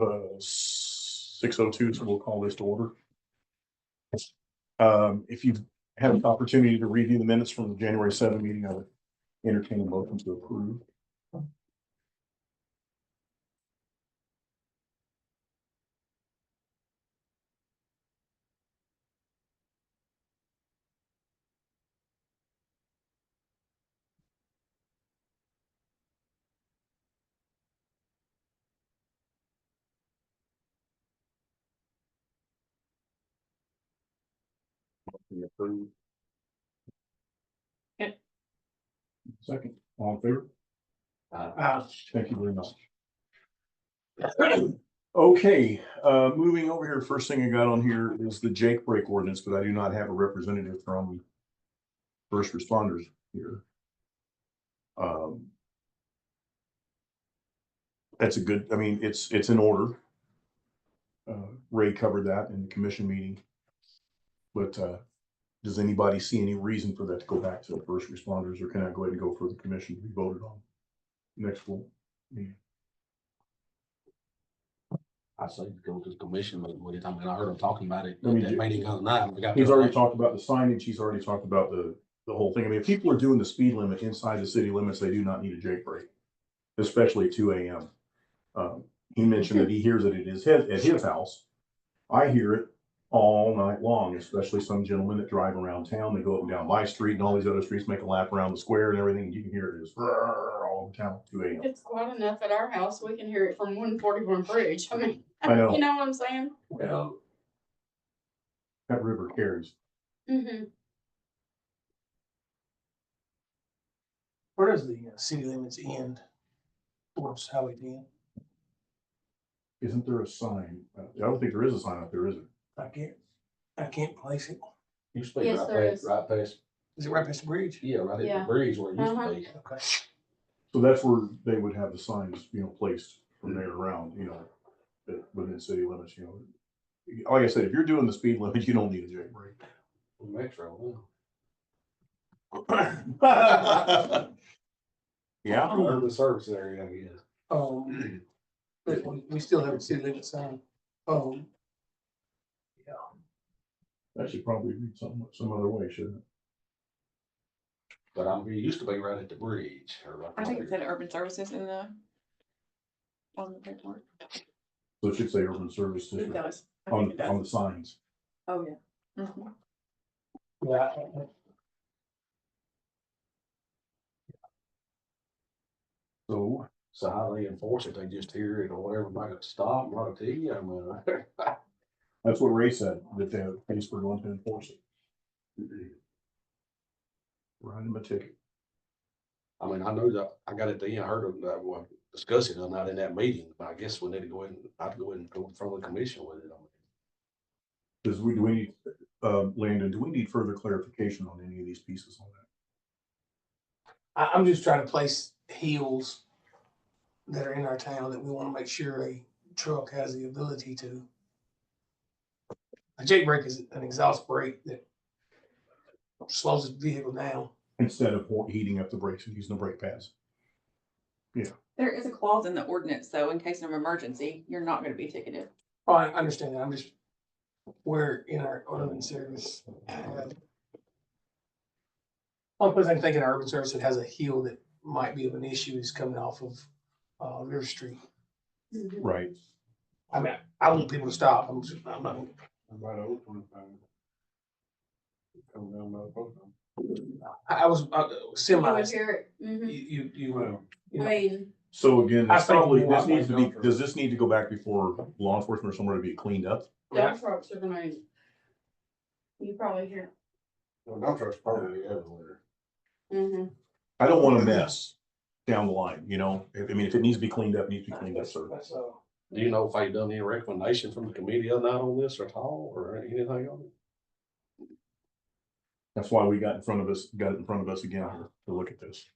6:02, so we'll call this to order. If you've had an opportunity to review the minutes from the January 7 meeting, I would entertain a motion to approve. Approve. Yeah. Second, all in favor? Thank you very much. Okay, moving over here, first thing I got on here is the Jake break ordinance, but I do not have a representative from first responders here. That's a good, I mean, it's in order. Ray covered that in the commission meeting. But does anybody see any reason for that to go back to the first responders, or can I go ahead and go for the commission to be voted on next full meeting? I say go to the commission with it. I mean, I heard him talking about it. I mean, That meeting the other night. He's already talked about the signage. He's already talked about the whole thing. I mean, if people are doing the speed limit inside the city limits, they do not need a Jake break, especially at 2 a.m. He mentioned that he hears it at his house. I hear it all night long, especially some gentlemen that drive around town. They go up and down my street and all these other streets, make a lap around the square and everything. You can hear it is all over town at 2 a.m. It's loud enough at our house. We can hear it from 141 Bridge. I mean, I know. you know what I'm saying? Well, That river carries. Mm-hmm. Where does the city limits end towards Highway 10? Isn't there a sign? I don't think there is a sign up there, is it? I can't place it. you speak Yes, there is. right past, Is it right past the bridge? yeah, right at Yeah. the bridge where it used to be. Okay. So that's where they would have the signs, placed from there around, within city limits, Like I said, if you're doing the speed limit, you don't need a Jake break. Metro, Yeah. urban service area, I guess. But we still have a city limit sign. Yeah. That should probably read some other way, shouldn't it? But it used to be right at the bridge. Or right I think it there. said urban services in the, on the paperwork. So it should say urban service It district does. I think it on does. the signs. Oh, yeah. Mhm. Yeah. So So how they enforce it, they just hear it or whatever, might have to stop, and write a ticket. I mean, that's what Ray said, that the police were going to enforce it. Write him a ticket. I mean, I know that I got at the end, I heard them discussing it, not in that meeting, but I guess we need to go ahead and, I'd go ahead and go in front of the commission with it. Do we need, Landon, do we need further clarification on any of these pieces on that? I'm just trying to place hills that are in our town that we want to make sure a truck has the ability to. A Jake brake is an exhaust brake that slows the vehicle down. Instead of heating up the brakes and using the brake pads. There is a clause in the ordinance, though, in case of emergency, you're not gonna be ticketed. Oh, I understand that. I'm just, we're in our urban service. One place I'm thinking urban service that has a hill that might be of an issue is coming off of River Street. Right. I mean, I want people to stop. I'm not. Right over 25. Come down by the post office. I was You semi. would hear it. Mm-hmm. You I know, mean, So again, I this think probably, more this needs to be, like does this need to go back before law enforcement or somewhere to be cleaned up? dump trucks are gonna, you probably hear. Well, dump trucks probably everywhere. Mm-hmm. I don't want to mess down the line, I mean, if it needs to be cleaned up, it needs to be cleaned up, sir. that's, Do you know if they done any recommendation from the committee other night on this at all, or anything on it? That's why we got it in front of us again here to look at this.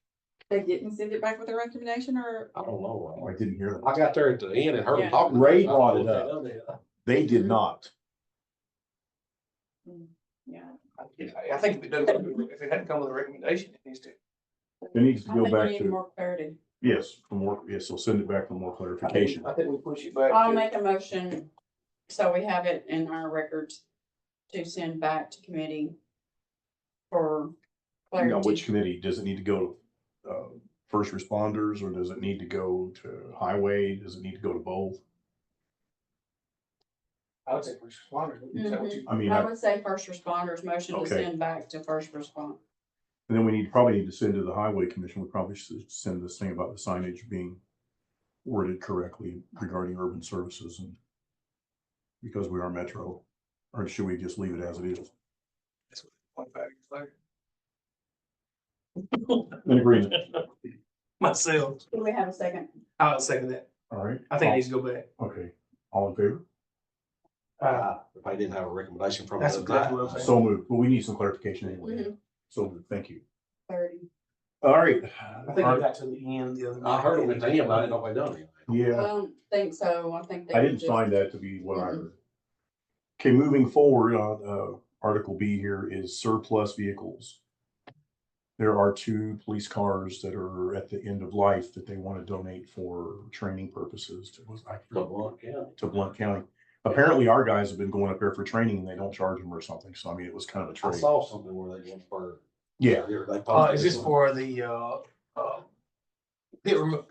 They didn't send it back with a recommendation, or? I don't know. Oh, I didn't hear that. I got there at the end and heard them Yeah. talking. Ray about brought it Okay, up. They did Mhm. not. Yeah. I think if it doesn't, if it hadn't come with a recommendation, it needs to. It needs to I go think we back need to, more clarity. Yes, for more, yes, so send it back for more clarification. I think we push it back. I'll to- make a motion, so we have it in our records to send back to committee for Now, which clarity. committee? Does it need to go to, first responders, or does it need to go to highway? Does it need to go to both? I would say first responders. Is that what you? I mean, I would say first responders, motion to Okay. send back to first respond. and then we probably need to send to the highway commission. We probably should send this thing about the signage being worded correctly regarding urban services and because we are metro, or should we just leave it as it is? That's what 25 years later. In agreement. Myself, Do we have a second? I'll second that. All right. I think it needs to go back. Okay, all in favor? If I didn't have a recommendation from. That's the exactly night, what I'm saying. So moved, but we need some clarification anyway. Mhm. So moved. Thank you. 30. All right. I think I got to the end the other night. I heard them at the end, but I didn't know if they done anything. I Yeah, don't think so. I think they. I didn't just- find that to be what I heard. Okay, moving forward on, Article B here is surplus vehicles. There are 2 police cars that are at the end of life that they want to donate for training purposes to Blount County. Apparently, our guys have been going up there for training and they don't charge them or something. So I mean, it was kind of a I trade. saw something where they went for. Yeah, They posted Is this it. for the,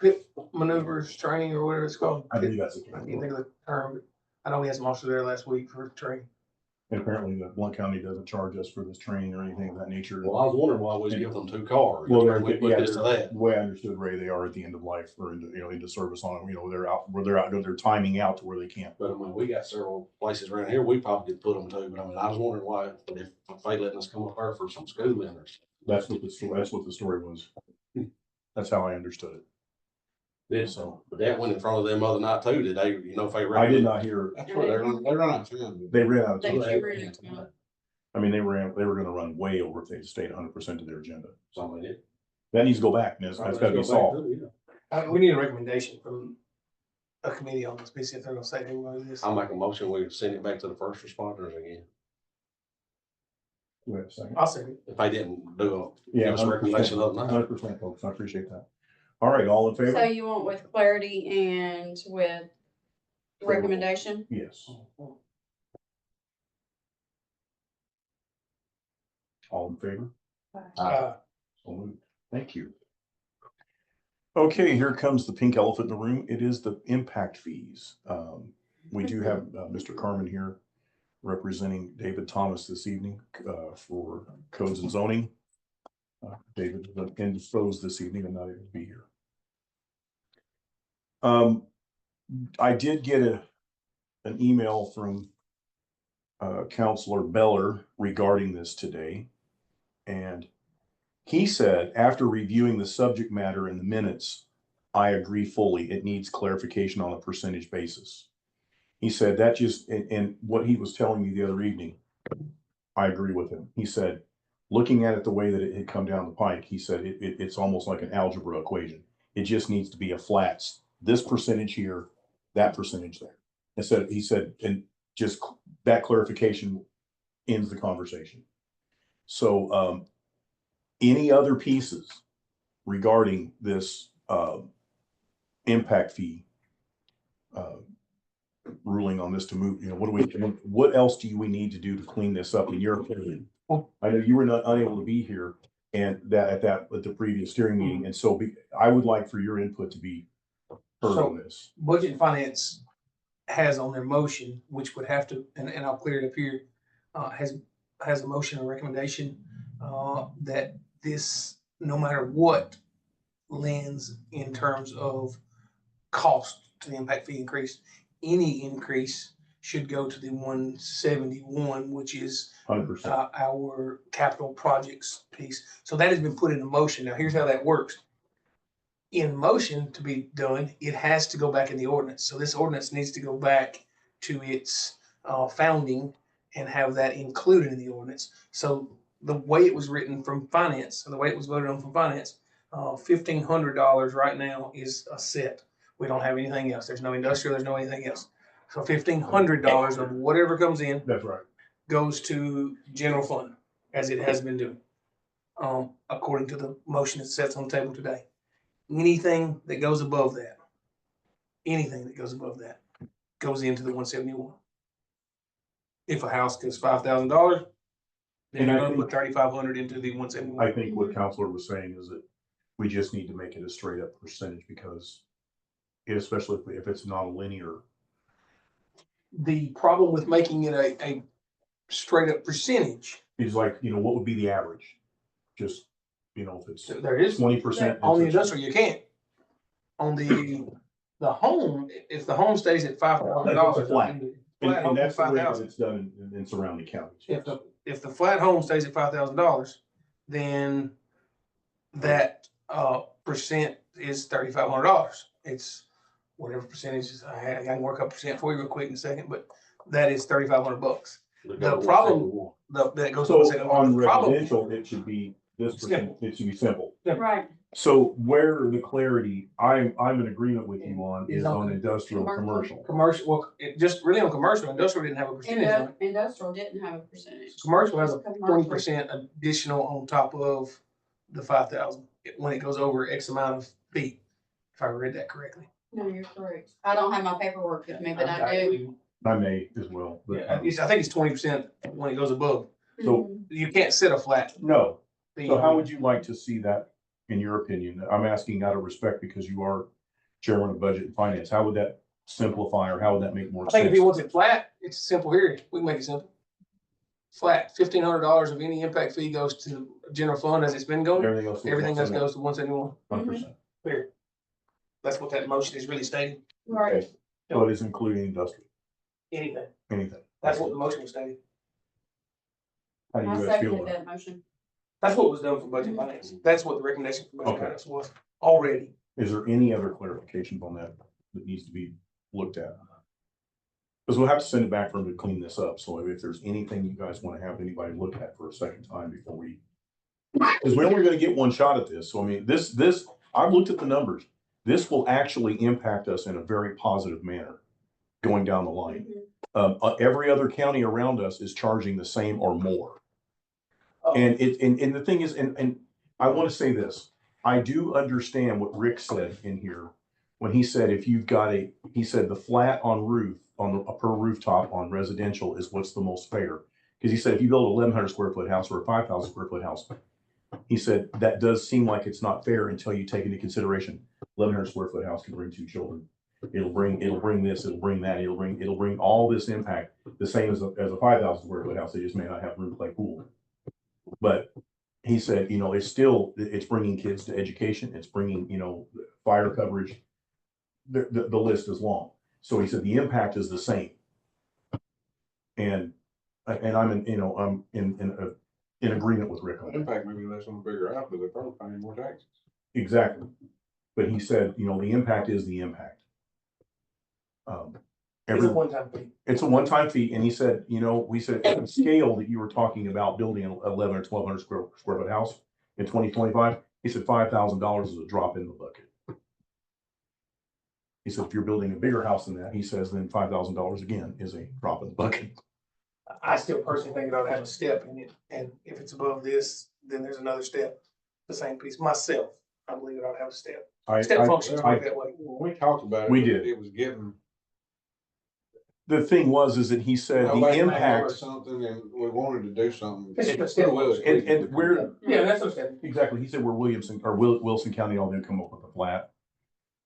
pit maneuvers training or whatever it's called? I believe that's the I can't case. think of the term. I know we had some officers there last week for training. And apparently, the Blount County doesn't charge us for this training or anything of that nature. Well, I was wondering why we give them 2 cars. Well, We put yeah, this to that. the way I understood, Ray, they are at the end of life or into service on them. They're timing out to where they can't. But I mean, we got several places around here, we probably could put them to, but I mean, I was wondering why, if they letting us come up there for some schooling or. That's what the story was. That's how I understood it. So But that went in front of them other night too, did they, if they. I did not hear, That's where they run out of time. they ran out of They time. do really want- I mean, they were gonna run way over if they stayed 100% of their agenda. So I mean, it. That needs to go back and that's gotta be solved. We need a recommendation from a committee on this, basically, if they're gonna say they want to do this. I'll make a motion, we send it back to the first responders again, Wait a second. I'll say it. if they didn't do Yeah, give us a recommendation the other night. 100%, folks. I appreciate that. All right, all in So favor? you want with clarity and with recommendation? Yes. All in favor? So moved. Thank you. Okay, here comes the pink elephant in the room. It is the impact fees. We do have Mr. Carmen here representing David Thomas this evening for codes and zoning. David is indisposed this evening and not able to be here. I did get an email from Counselor Beller regarding this today. And he said, after reviewing the subject matter in the minutes, I agree fully. It needs clarification on a percentage basis. He said that just, and what he was telling me the other evening, I agree with him. He said, looking at it the way that it had come down the pike, he said, it's almost like an algebra equation. It just needs to be a flats, this percentage here, that percentage there. He said, and just that clarification ends the conversation. So, any other pieces regarding this, impact fee, ruling on this to move, what else do we need to do to clean this up in your opinion? I know you were not unable to be here and at the previous steering meeting. And so I would like for your input to be heard on this. Budget and Finance has on their motion, which would have to, and I'll clear it up here, has a motion or recommendation that this, no matter what, lands in terms of cost to the impact fee increase. Any increase should go to the 171, which is 100%. our capital projects piece. So that has been put into motion. Now, here's how that works. In motion to be done, it has to go back in the ordinance. So this ordinance needs to go back to its founding and have that included in the ordinance. So the way it was written from finance, and the way it was voted on from finance, $1,500 right now is a set. We don't have anything else. There's no industrial, there's no anything else. So $1,500 of whatever comes in That's right. goes to general fund, as it has been doing, according to the motion that sets on the table today. anything that goes above that, goes into the 171. If a house costs $5,000, then And you're I gonna put think- 3,500 into the 171. I think what Counselor was saying is that we just need to make it a straight up percentage because especially if it's not a linear. The problem with making it a straight up percentage, It's like, what would be the average? Just, if it's there is 20%. on the industrial, you can't. On the home, if the home stays at $5,000. Flat. And that's the way that 5,000. it's done in surrounding counties. If the flat home stays at $5,000, then that percent is $3,500. It's whatever percentage is. I can work up percent for you real quick in a second, but that is $3,500. The problem- That goes. So to on the problem- residential, it should be this percent, it should be simple. Right. So where the clarity, I'm in agreement with you on Is is on on the industrial, commercial. commercial. Commercial, well, it just really on commercial, industrial didn't have a percentage on it. Industrial didn't have a percentage. Commercial has a Commercial. 20% additional on top of the 5,000 when it goes over X amount of feet. If I read that correctly. No, you're correct. I don't have my paperwork with me, but I do. I may as well, but, Yeah, I think it's 20% when it goes above. So- Mhm. You can't set a flat no. fee. So how would you like to see that, in your opinion? I'm asking out of respect because you are chairman of budget and finance. How would that simplify or how would that make more I think if he sense? wants it flat, it's simple here. We can make it simple. Flat, $1,500 of any impact fee goes to the general fund as it's been going. Everything else. Everything else goes to 171. 100%. Period. That's what that motion is really stating. Right. Okay. So it is including industrial, Anything. anything. That's what the motion was stating. How do I you guys feel seconded about it? that motion. That's what was done for budget finance. That's what the recommendation for budget Okay. finance was already. Is there any other clarifications on that that needs to be looked at? Because we'll have to send it back for him to clean this up. So if there's anything you guys want to have anybody look at for a second time before we. Because we're only gonna get one shot at this. So I mean, this, I've looked at the numbers. This will actually impact us in a very positive manner going down the line. Every other county around us is charging the same or more. And the thing is, and I want to say this, I do understand what Rick said in here. When he said, if you've got he said the flat on roof, on a per rooftop on residential is what's the most fair. Because he said, if you build a 1,100 square foot house or a 5,000 square foot house, he said, that does seem like it's not fair until you take into consideration, 1,100 square foot house can bring 2 children. It'll bring this, it'll bring that, it'll bring all this impact, the same as a 5,000 square foot house. They just may not have room to play pool. But he said, it's bringing kids to education. It's bringing, fire coverage. The list is long. So he said, the impact is the same. And I'm in agreement with Rick on that. Impact maybe less on the bigger house, but they're probably paying more taxes. Exactly. But he said, the impact is the impact. It's a one-time fee. It's a one-time fee, and he said, we said at the scale that you were talking about building an 1,100 or 1,200 square foot house in 2025, he said $5,000 is a drop in the bucket. He said, if you're building a bigger house than that, he says, then $5,000 again is a drop in the bucket. I still personally think it ought to have a step in it, and if it's above this, then there's another step, the same piece. Myself, I believe it ought to have a step. Step functions work that way. When we talked about it. We did. It was getting. The thing is that he said the nobody made impact, or Something and we wanted to do something. It's just a step. and we're, Yeah, that's what I'm saying. exactly, he said we're Wilson County, all them come up with a flat,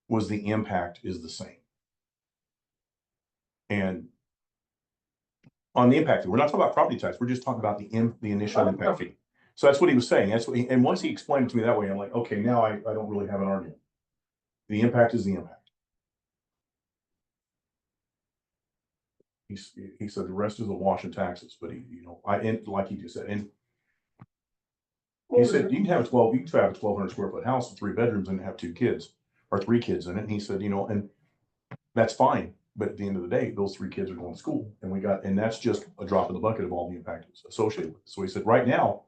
was the impact is the same. And on the impact, we're not talking about property tax, we're just talking about the initial impact fee. So that's what he was saying, and once he explained it to me that way, I'm like, okay, now I don't really have an argument. The impact is the impact. He said the rest is a wash in taxes, but like he just said, and he said, you can have a 1,200 square foot house with 3 bedrooms and have 2 kids or 3 kids in it. And he said, and that's fine. But at the end of the day, those 3 kids are going to school and that's just a drop in the bucket of all the impact associated with it. So he said, right now,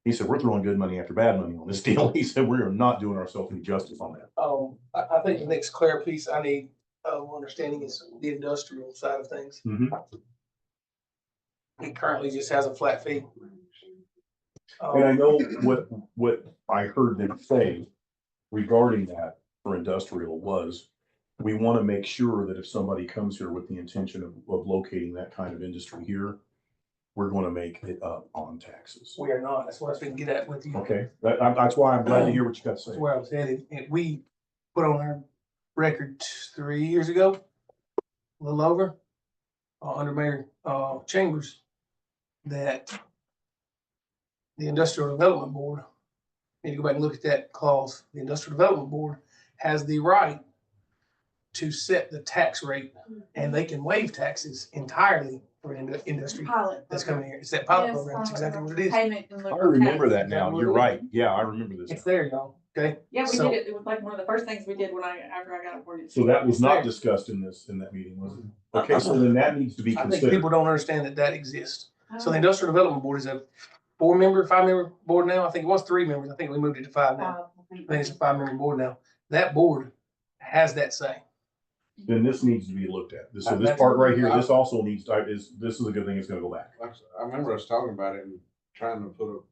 he said, we're throwing good money after bad money on this deal. He said, we are not doing ourselves any justice on that. I think the next clear piece I need understanding is the industrial side of things. He currently just has a flat fee. And I know what I heard them say regarding that for industrial was, we want to make sure that if somebody comes here with the intention of locating that kind of industry here, we're going to make it up on taxes. We are not. That's what I was trying to get at with you. Okay, that's why I'm glad to hear what you got to say. That's where I was headed. And we put on our record 3 years ago, a little over, under Mayor, Chambers, that the Industrial Development Board, need to go back and look at that clause. The Industrial Development Board has the right to set the tax rate, and they can waive taxes entirely for industry Pilot. that's coming here. It's that pilot Yes, program. That's exactly what it is. Payment in lieu I of remember tax. that now. You're right. Yeah, I remember this. It's there, y'all. Okay? Yeah, we So- did it. It was like one of the first things we did after I got appointed. So that was not discussed in that meeting, was it? Okay, so then that needs to be I think considered. people don't understand that that exists. So the Oh. Industrial Development Board is a 5-member board now. I think it was 3 members. I think we moved it to 5 now. I think it's a 5-member board now. That board has that say. Then this needs to be looked at. So this That's- part right here, this also needs, this is a good thing, it's gonna go back. I remember us talking about it and trying to put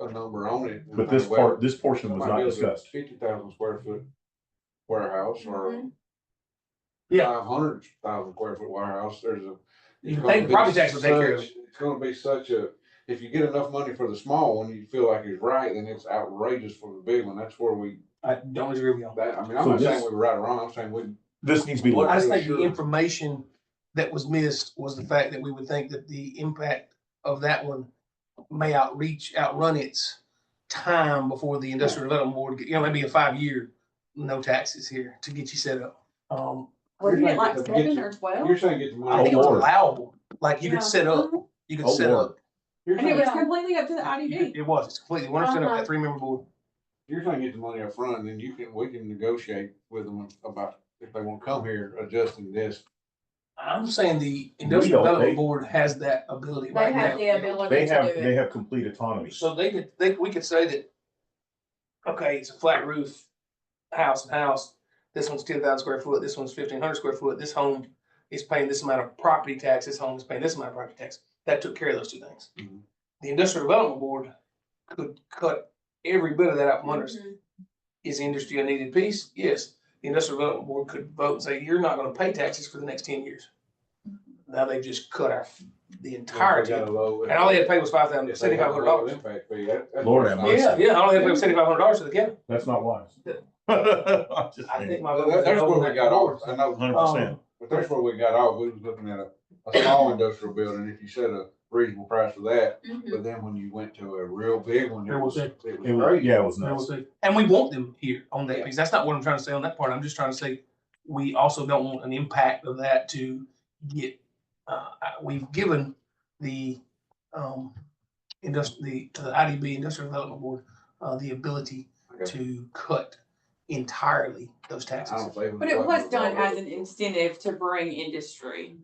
a number on it. But this part, this portion was not discussed. 50,000 square foot warehouse or Mhm. Yeah. 500,000 square foot warehouse, there's a. You think property tax will take care of it. It's gonna be such a, if you get enough money for the small one, you feel like it's right, then it's outrageous for the big one. That's where I don't agree with you. that, I mean, I'm So not saying this- we were right or wrong, I'm saying we. This needs to be looked I at. just think Sure. the information that was missed was the fact that we would think that the impact of that one may outrun its time before the Industrial Development Board, maybe a 5-year, no taxes here to get you set up. Wasn't it like Get 7 you- or 12? You're saying get the I money. think it was Lord. allowable, like you Yeah. could set up, you could Oh, set Lord. up. You're And it saying, was completely up to the IDB. It was, it's completely, we're set up that 3-member board. you're saying get the money up front, and then we can negotiate with them about if they wanna come here, adjusting this. I'm saying the Industrial don't, Development they- Board has that ability They right have now. the ability to do They it. have complete autonomy. So we could say that, okay, it's a flat roof house. This one's 10,000 square foot, this one's 1,500 square foot, this home is paying this amount of property tax, this home is paying this amount of property tax. That took care of those 2 things. Mhm. The Industrial Development Board could cut every bit of that out from under us. Mhm. Is industry a needed piece? Yes. The Industrial Development Board could vote and say, you're not gonna pay taxes for the next 10 years. Now they've just cut the entirety, Got a and low- all they had to pay was if they have a low $7,500. Impact fee, that's Lord what have it's mercy. not. Yeah, all they had to pay was $7,500 to the county. That's not wise. I think my vote was That's no where on we that got board. off, I know, 100%. but that's where we got off, we was looking at a small industrial building, if you set a reasonable price for that, Mhm. but then when you went to a real big one, There was it It was was, crazy. yeah, it was There nuts. was and we want them here on that piece. That's not what I'm trying to say on that part. I'm just trying to say, we also don't want an impact of that to get, we've given the, to the IDB, Industrial Development Board, the ability Okay. to cut entirely those I taxes. don't say But it was done as an incentive to bring industry.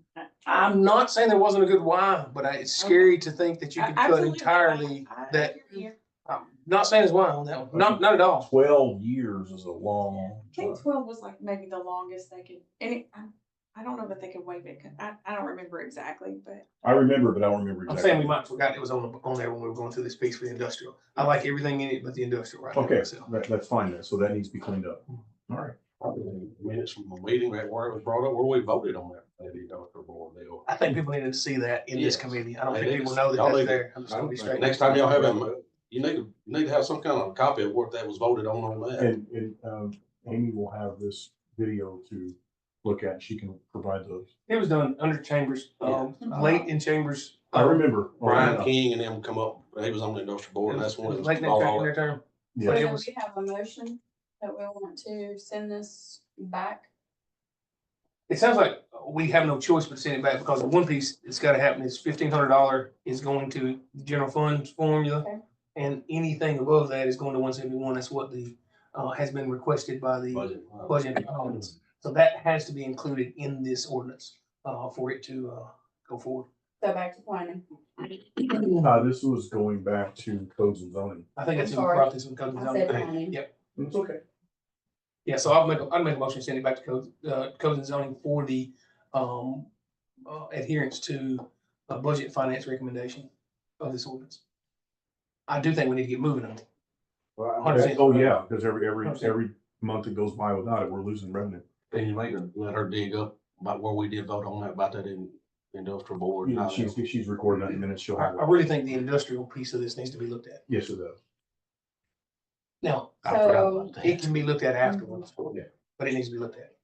I'm not saying there wasn't a good why, but it's scary to think that you could cut Absolutely. entirely I that. hear you. I'm not saying it's why on that one. Not at all. 12 years is a long I think time. 12 was like maybe the longest they could, I don't know that they could waive it, 'cause I don't remember exactly, but. I remember, but I don't remember I'm exactly. saying we might have forgot it was on there when we were going through this piece for the industrial. I like everything in it but the industrial right now. Okay, So, that's fine then. So that needs to be cleaned up. All right. Minutes from a meeting that where it was brought up, where we voted on that industrial board deal. I think people needed to see that in this Yes. committee. I don't They think need people to- know that y'all that's need to- there. I'm just I gonna be don't straight. Next time y'all have them, you need to have some kind of copy of what that was voted on that. And Amy will have this video to look at. She can provide those. It was done under Chambers, late in Chambers. I remember. Brian King and them come up, he was on the industrial board, and that's when it was Late in all their term. Yeah. But it So was- we have a motion that we want to send this back. It sounds like we have no choice but to send it back because the one piece that's gotta happen is $1,500 is going to the general funds formula. Okay. And anything above that is going to 171. That's what has been requested by the budget. budget departments. So that has to be included in this ordinance, for it to, go forward. So back to planning. This was going back to codes and zoning. I think that's I'm who sorry. brought this one. Codes and I Zoning. said planning. Yep. It's okay. Yeah, so I'd make a motion to send it back to codes and zoning for the, adherence to a budget finance recommendation of this ordinance. I do think we need to get moving on it. Well, 100%. Oh, yeah, because every month that goes by without it, we're losing revenue. Then you may let her dig up about where we did vote on that, about that in industrial board. and Yeah, how that- she's recording that in a minute, she'll I, have I it. really think the industrial piece of this needs to be looked at. Yes, it does. Now, I forgot about that. it can be looked at afterwards, Yeah. but it needs to be looked at.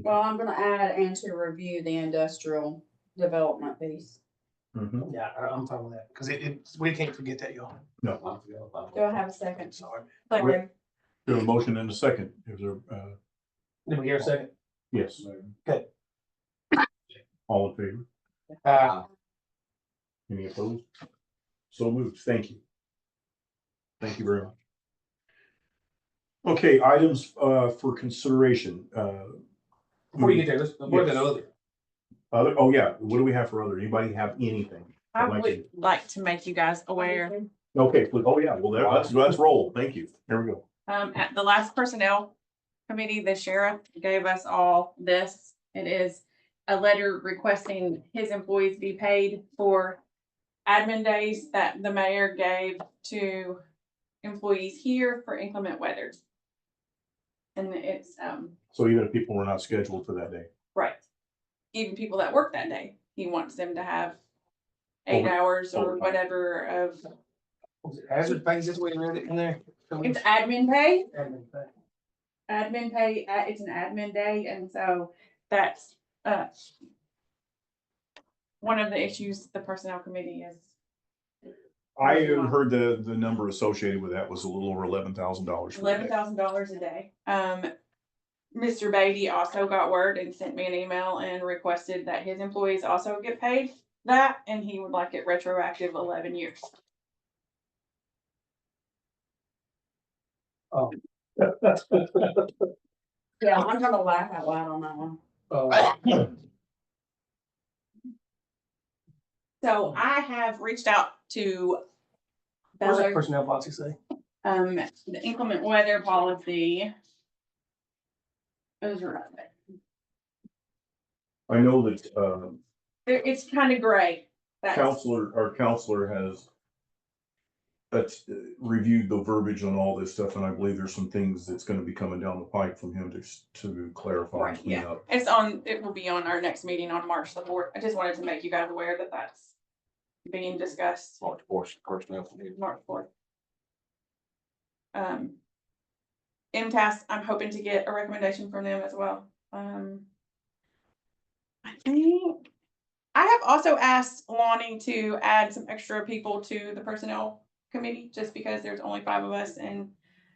Well, I'm gonna add and to review the industrial development piece. Mhm. Yeah, I'm fine with that, because we can't forget that, y'all. I forgot about Do I have a second? Sorry. Sorry. We have a motion and a second. Is there, Did we hear a second? yes. Okay. All in favor? Any opposed? So moved. Thank you. Thank you very much. Okay, items, for consideration, Before you get there, let's avoid that other. other, oh yeah, what do we have for other? Anybody have anything? I I'd like would like to make you guys aware, Okay, please. Oh yeah, well, let's roll. Thank you. Here we go. at the last personnel committee, the sheriff gave us all this. It is a letter requesting his employees be paid for admin days that the mayor gave to employees here for inclement weather. And it's, So even if people were not scheduled for that day. right, even people that work that day, he wants them to have 8 Over- hours or overtime. whatever of, Was it hazard pay? Is this way you read it in there? it's admin pay. Admin pay. Admin pay, it's an admin day, and so that's, one of the issues the personnel committee is. I heard the number associated with that was a little over $11,000. $11,000 a day. Mr. Beatty also got word and sent me an email and requested that his employees also get paid that, and he would like it retroactive 11 years. Yeah, I'm gonna laugh out loud on that one. So I have reached out to Where's that Beller, personnel policy say? the inclement weather policy. Those are, I know that, it's kind of gray. That's- our counselor has reviewed the verbiage on all this stuff, and I believe there's some things that's gonna be coming down the pipe from him to clarify and Right, clean yeah. up. It will be on our next meeting on March the 4th. I just wanted to make you guys aware that that's being discussed March portion, personnel committee. March 4th. MTS, I'm hoping to get a recommendation from them as well. I think, I have also asked Lonnie to add some extra people to the personnel committee, just because there's only 5 of us and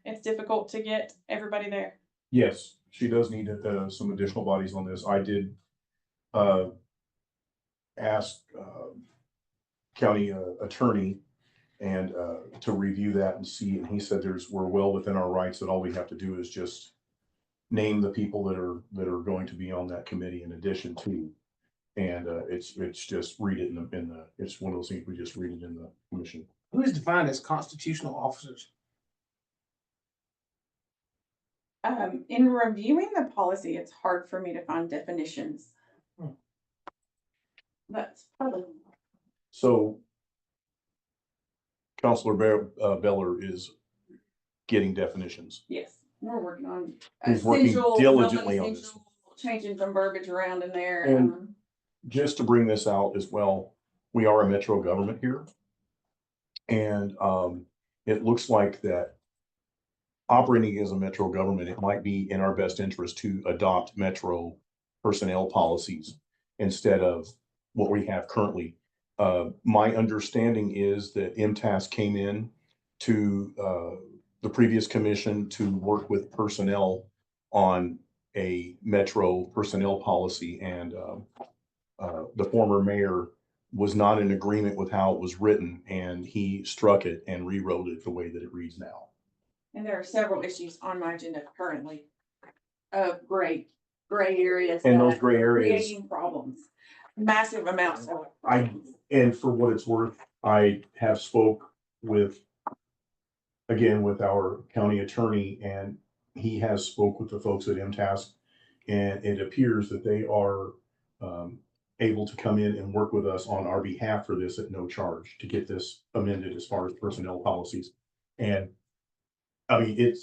it's difficult to get everybody there. Yes, she does need some additional bodies on this. I did ask county attorney and to review that and see, and he said we're well within our rights, that all we have to do is just name the people that are going to be on that committee in addition to. And it's just read it it's one of those things we just read it in the commission. Who is defined as constitutional officers? In reviewing the policy, it's hard for me to find definitions. That's probably, So Counselor Beller is getting definitions. yes, we're working on. He's working essential, diligently on this. non-essential, Changing some verbiage around in there. And- Just to bring this out as well, we are a metro government here. And it looks like that operating as a metro government, it might be in our best interest to adopt metro personnel policies instead of what we have currently. My understanding is that MTAS came in to the previous commission to work with personnel on a metro personnel policy, and the former mayor was not in agreement with how it was written, and he struck it and rewrote it the way that it reads now. And there are several issues on my agenda currently of gray areas. And those that gray are areas, Creating problems, massive amounts of. and for what it's worth, I have spoke with, again, with our county attorney, and he has spoke with the folks at MTAS, and it appears that they are able to come in and work with us on our behalf for this at no charge to get this amended as far as personnel policies. And I mean,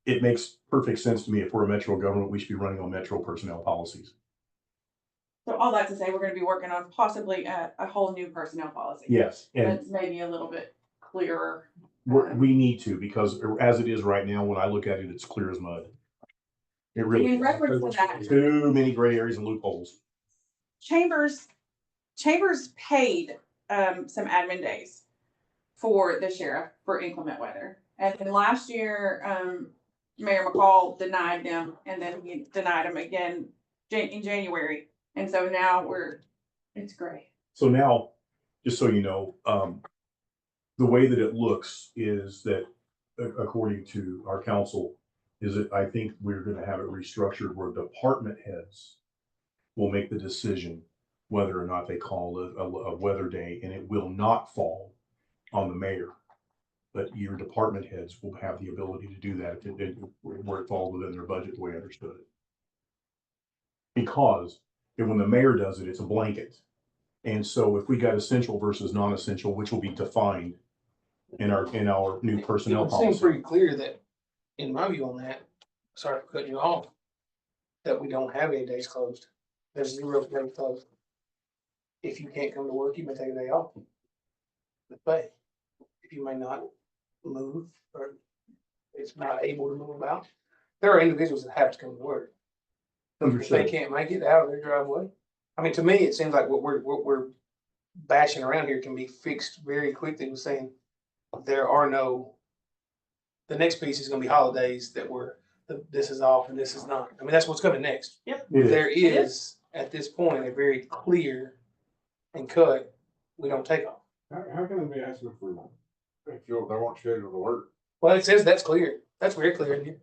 it makes perfect sense to me. If we're a metro government, we should be running on metro personnel policies. So all that to say, we're gonna be working on possibly a whole new personnel policy. Yes, and That's maybe a little bit clearer. we need to, because as it is right now, when I look at it, it's clear as mud. It really In is. reference to that, Too many gray areas and loopholes. Chambers paid some admin days for the sheriff for inclement weather. And then last year, Mayor McCall denied them, and then he denied them again in January. And so now it's gray. So now, just so you know, the way that it looks is that, according to our council, is that I think we're gonna have it restructured where department heads will make the decision whether or not they call a weather day, and it will not fall on the mayor. But your department heads will have the ability to do that where it falls within their budget, the way I understood it. Because when the mayor does it, it's a blanket. And so if we got essential versus non-essential, which will be defined in our new personnel It seems policy. pretty clear that, in my view on that, sorry for cutting you off, that we don't have any days closed. There's 0 days closed. If you can't come to work, you may take a day off. But if you may not move, or it's not able to move about, there are individuals that have to come to work. If they Understood. can't make it out of their driveway. I mean, to me, it seems like what we're bashing around here can be fixed very quickly with saying there are no, the next piece is gonna be holidays that this is off and this is not. I mean, that's what's coming next. It is. There is, at this point, a very clear and cut, we don't take off. How can they be asking for, if they weren't scheduled to work? Well, it says that's clear. That's very clear in here.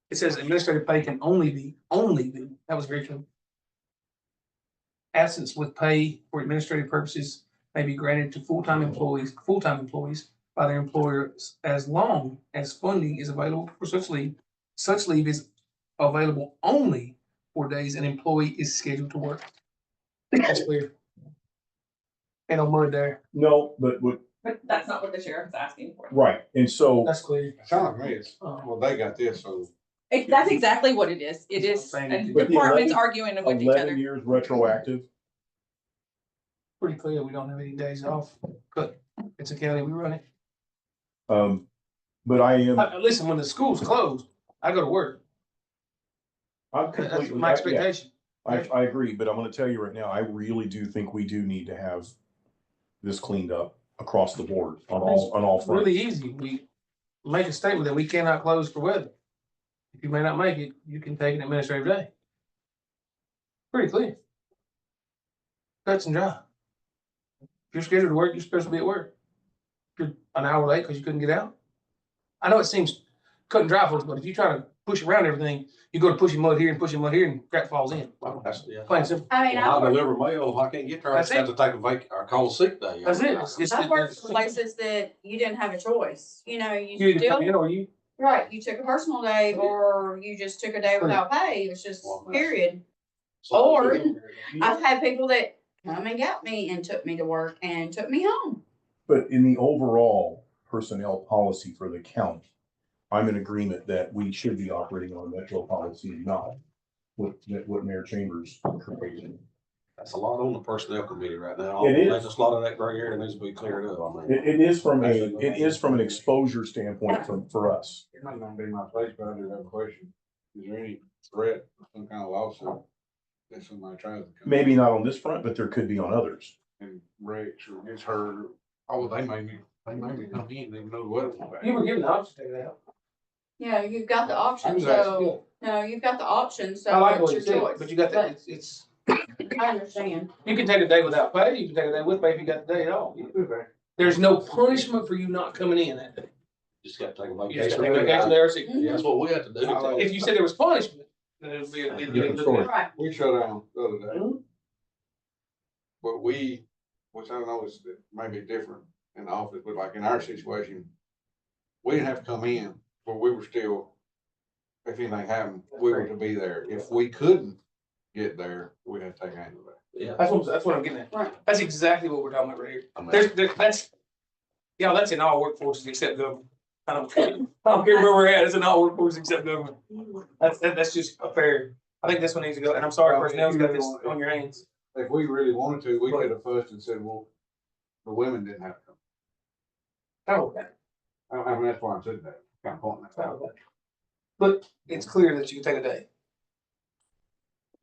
It says administrative pay can only be, that was very clear. Absence with pay for administrative purposes may be granted to full-time employees by their employers as long as funding is available for such leave. Such leave is available only for days an employee is scheduled to work. That's clear. Ain't no mud there. No, but But that's not what the sheriff's asking for. right, and so That's clear. It sounds like me, it's, well, they got this, so. That's exactly what it is. It is, But and the departments 11 arguing with each 11 other. years retroactive. Pretty clear. We don't have any days off, but it's a county we run it. But I am, Listen, when the school's closed, I go to work. I'm That's completely, my yeah, expectation. I agree, but I'm gonna tell you right now, I really do think we do need to have this cleaned up across the board on all fronts. Really easy. We make a statement that we cannot close for weather. If you may not make it, you can take an administrative day. Pretty clear. Cuts and dry. If you're scheduled to work, you're supposed to be at work. If you're an hour late because you couldn't get out. I know it seems cut and dry for us, but if you try to push around everything, you go to pushing mud here and pushing mud here and crap falls in. Well, that's, yeah. Plain and simple. I mean, When I deliver mail, if I can't get there, I just have to take a or call a sick day. That's it. It's- I've worked for places that you didn't have a choice, you know, You you didn't come in still, or you? right, you took a personal day or you just took a day without pay, it was just period. Or I've had people that come and got me and took me to work and took me home. But in the overall personnel policy for the county, I'm in agreement that we should be operating on a metro policy, not what Mayor Chambers created. That's a lot on the personnel committee right now. It is. There's just a lot of that gray area that needs to be cleared up. I mean, It is from an exposure standpoint for us. It might not be my place, but I do have a question. Is there any threat, of some kind of lawsuit that somebody tries to come? Maybe not on this front, but there could be on others. And wrecks or gets hurt, or, oh, they may be come in, they know the weather. You were given the option to take it out. Yeah, you've got the I option, was so, no, you've got the option, I so like what it's you your said, choice. but you got that, it's, I understand. you can take a day without pay, you can take a day with pay if you got the day at all. There's no punishment for you not coming in that day. just gotta take a You just vacation. take a vacation day or sick. Yeah, that's what we have to do. If you said there was punishment, then it would be. Different story. Right, We shut down the other day. Mhm. But which I know is that maybe different in the office, but like in our situation, we didn't have to come in, but we were still, if anything happened, we were to be there. If we couldn't get there, we had to take annual day. Yeah. That's what I'm getting at. right. That's exactly what we're talking about right here. I mean, That's in all workforces except government. I don't care where we're at, it's an all workforce except government. That's just a fair, I think this one needs to go, and I'm sorry, Well, I mean, personnel's if got you this really want- on your hands. If we really wanted to, we But- could have fussed and said, well, the women didn't have to come. Oh, okay. I mean, that's why I'm sitting there, kind of pointing that out. But it's clear that you can take a day.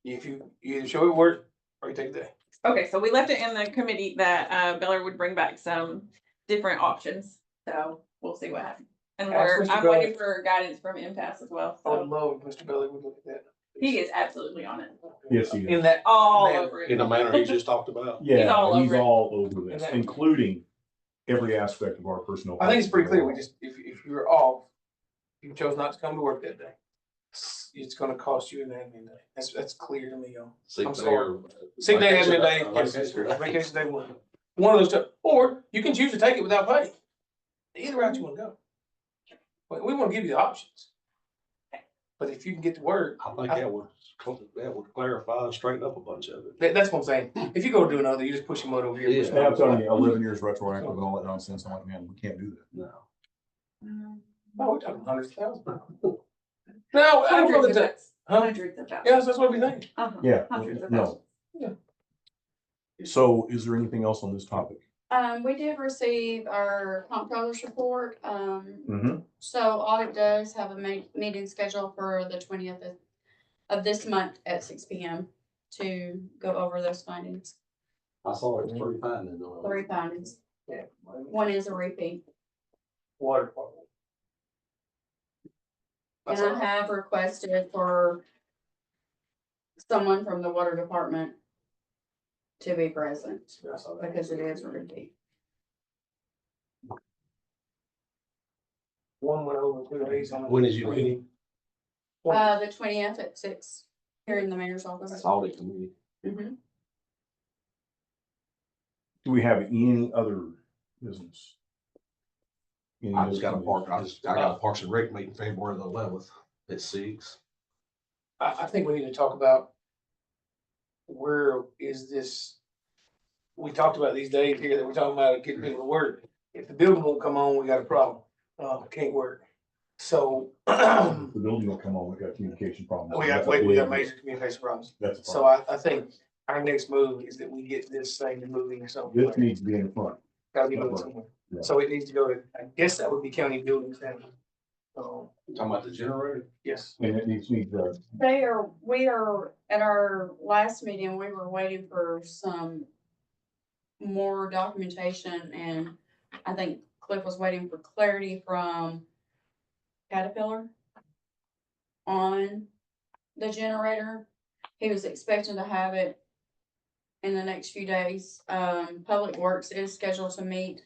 If you either show it work or you take a day. Okay, so we left it in the committee that Beller would bring back some different options, so we'll see what happens. And Ask Mr. I'm Beller. waiting for guidance from impasse as well, I would so love if Mr. Belly would look at that. he is absolutely on it, Yes, he is. In that, all Man. over In the it. manner he just talked about. Yeah, all and he's over it. all over this, Exactly. including every aspect of our personnel. I think it's pretty clear, we just, if you're off, you chose not to come to work that day, it's gonna cost you an admin day. That's clear to me, y'all. Sick I'm day sorry. or- Sick day, vacation admin day, vacation. vacation day, one of those two, or you can choose to take it without pay. Either route you wanna go. But we wanna give you the options. But if you can get to work, I think that would clarify and straighten up a bunch of it. that's what I'm saying. If you go do another, you just push your mud over here. push Yeah. your Yeah, I'm mud telling over you, 11 years retroactive and all that nonsense, I'm like, man, we can't do that. No. there. Oh, we're talking hundreds of thousands. No, I don't know Hundreds of that, thousands. huh? Hundreds of thousands. Yes, that's what we think. Uh-huh. Yeah, Hundreds of no. thousands. So is there anything else on this topic? We did receive our comptroller's report, Mm-hmm. so audit does have a meeting scheduled for the 20th of this month at 6 p.m. to go over those findings, I saw it was pretty fine then. though. 3 findings. Yeah. One is a repeat. Water department. And That's I all. have requested for someone from the water department to be present, I saw that. because it is a repeat. One went over 2 days on. When is your meeting? The 20th at 6, here in the mayor's office. That's audit committee. Mhm. Do we have any other business? Any I just got a other park, business? I got a Parks and Rec meeting February the 11th at 6. I think we need to talk about where is this, we talked about these days here that we're talking about getting people to work. If the building won't come on, we got a problem. Can't work. So The building will come on, we got communication problems. we got major communication problems. That's a So problem. I think our next move is that we get this thing moving somewhere. This needs to be in the front. Gotta be moving somewhere. Yeah. So it needs to go to, I guess that would be county buildings then. So, Talking about the generator? yes. And it needs, We are, at our last meeting, we were waiting for some more documentation, and I think Cliff was waiting for clarity from Caterpillar on the generator. He was expecting to have it in the next few days. Public Works is scheduled to meet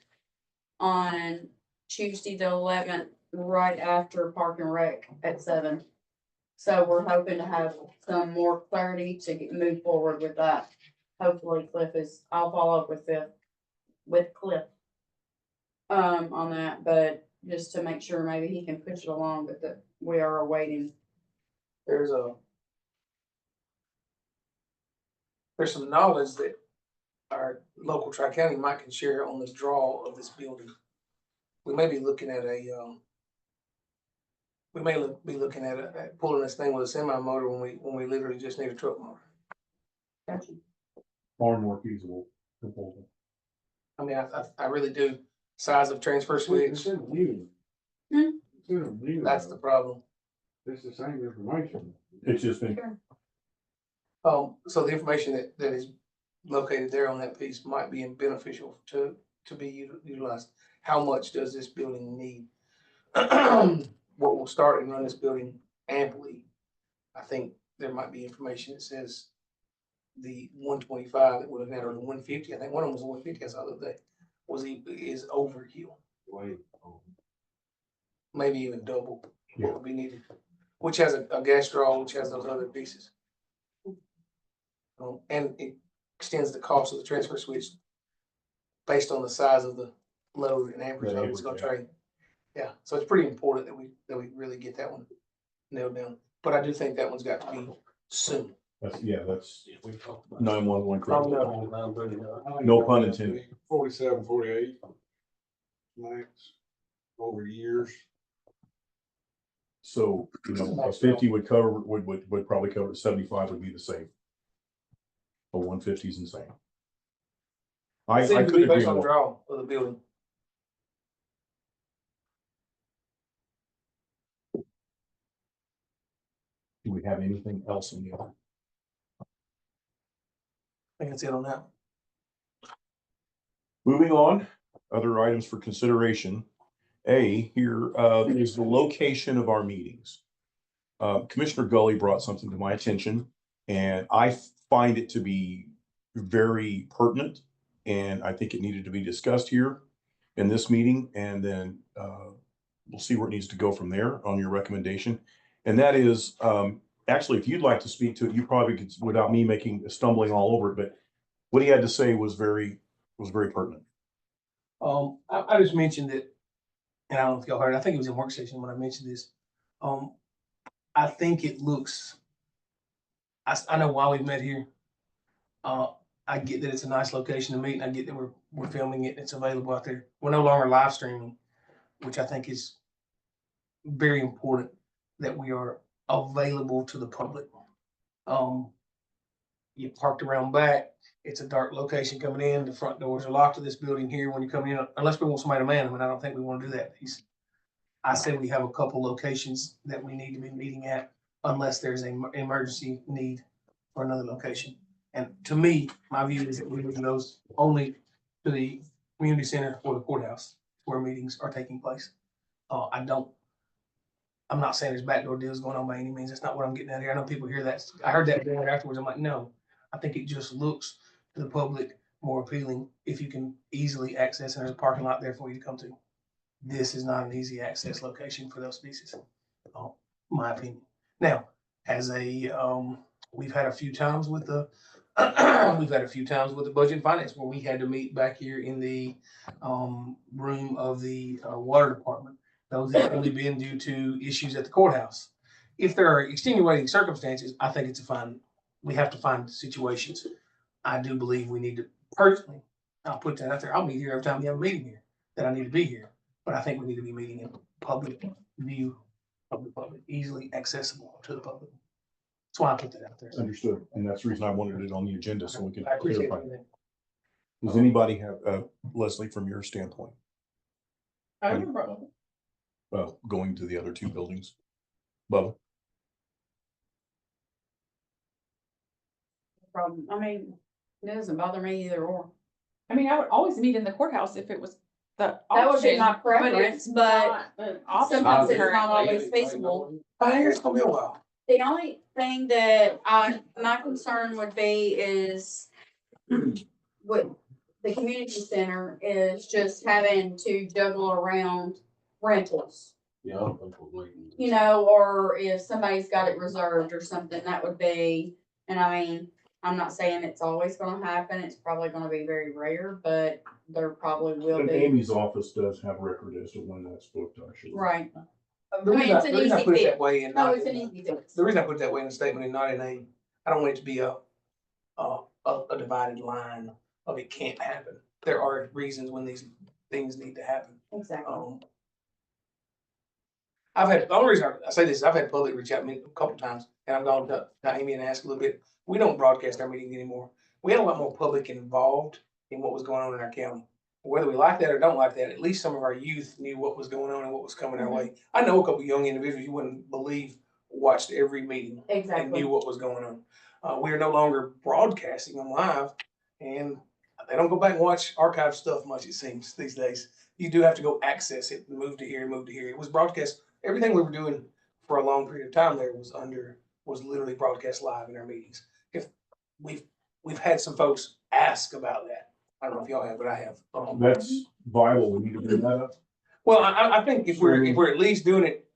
on Tuesday the 11th, right after Park and Rec at 7. So we're hoping to have some more clarity to move forward with that. Hopefully I'll follow up with Cliff on that, but just to make sure maybe he can push it along, but that we are awaiting. There's some knowledge that our local Tri-County might can share on the draw of this building. We may be looking at at pulling this thing with a semi motor when we literally just need a truck motor. Gotcha. far more feasible proposal. I mean, I really do. Size of transfer switch, It's in new. Hmm. It's in new. that's the problem. It's the same information. It's just been, So the information that is located there on that piece might be beneficial to be utilized. How much does this building need? What will start and run this building amply? I think there might be information that says the 125 that we're looking at, or the 150, I think one of them was 150, I saw the other day, is overkill, Wait. maybe even double Yeah. what would be needed, which has a gas draw, which has those other pieces. And it extends the cost of the transfer switch based on the size of the load and amperage load it's gonna trade. Yeah, so it's pretty important that we really get that one nailed down, but I do think that one's got to be soon. that's 911 911 Oh, critical. no. No pun intended. 47, 48. Max. over years. So, you know, a 50 would cover, would probably cover it, 75 would be the same. A 150 is insane. I Seems to could be agree based on the more. draw of the building. Do we have anything else in the other? I think that's it on that. Moving on, other items for consideration. A, here is the location of our meetings. Commissioner Gully brought something to my attention, and I find it to be very pertinent. And I think it needed to be discussed here in this meeting, and then we'll see where it needs to go from there on your recommendation. And that is, actually, if you'd like to speak to it, you probably could, without me stumbling all over it, but what he had to say was very pertinent. I just mentioned that, and I don't know if y'all heard, I think it was in work session when I mentioned this. I think it looks, I know why we met here. I get that it's a nice location to meet, and I get that we're filming it, it's available out there. We're no longer live streaming, which I think is very important that we are available to the public. You parked around back, it's a dark location coming in, the front doors are locked to this building here when you come in, unless we want somebody to man them, and I don't think we want to do that piece. I said we have a couple locations that we need to be meeting at unless there's an emergency need for another location. And to me, my view is that we move those only to the community center or the courthouse where meetings are taking place. I'm not saying there's backdoor deals going on by any means. That's not what I'm getting at here. I know people hear that. I heard that afterwards. I'm like, no, I think it just looks to the public more appealing if you can easily access and there's a parking lot there for you to come to. This is not an easy access location for those species, my opinion. Now, as we've had a few times with the budget and finance where we had to meet back here in the room of the water department. Those have only been due to issues at the courthouse. If there are extenuating circumstances, I think we have to find situations. I do believe we need to personally, I'll put that out there. I'll meet here every time you have a meeting here that I need to be here. But I think we need to be meeting in public view of the public, easily accessible to the public. That's why I put that out there. Understood. And that's the reason I wanted it on the agenda, so we can I appreciate clarify. that. Does anybody have, Leslie, from your standpoint, I don't have a problem. going to the other two buildings? Bubba? Problem, I mean, it doesn't bother me either or. I mean, I would always meet in the courthouse if it was the That would be option, my but preference, it's but not the option sometimes it's not currently. always feasible. I hear it's gonna be a while. The only thing that my concern would be is with the community center is just having to juggle around rentals. Yeah, that's what we- You know, or if somebody's got it reserved or something, that would be, and I mean, I'm not saying it's always gonna happen, it's probably gonna be very rare, but there probably will And be. Amy's office does have record as to when that's booked, actually. Right. I The mean, reason it's I an the reason I easy put it fix. that way and No, not it's an in easy fix. the reason I put it that way in the statement and not in I don't want it to be a divided line of it can't happen. There are reasons when these things need to happen. Exactly. The only reason I say this is I've had public reach out to me a couple times and I've gone to Amy and asked a little bit. We don't broadcast our meetings anymore. We had a lot more public involved in what was going on in our county. Whether we like that or don't like that, at least some of our youth knew what was going on and what was coming our way. I know a couple young individuals you wouldn't believe watched every meeting and Exactly. knew what was going on. We are no longer broadcasting them live, and they don't go back and watch archive stuff much, it seems, these days. You do have to go access it and move to here, move to here. It was broadcast. Everything we were doing for a long period of time there was literally broadcast live in our meetings. If we've had some folks ask about that. I don't know if y'all have, but I have. That's viable. We need to bring that up. Well, I think if we're at least doing it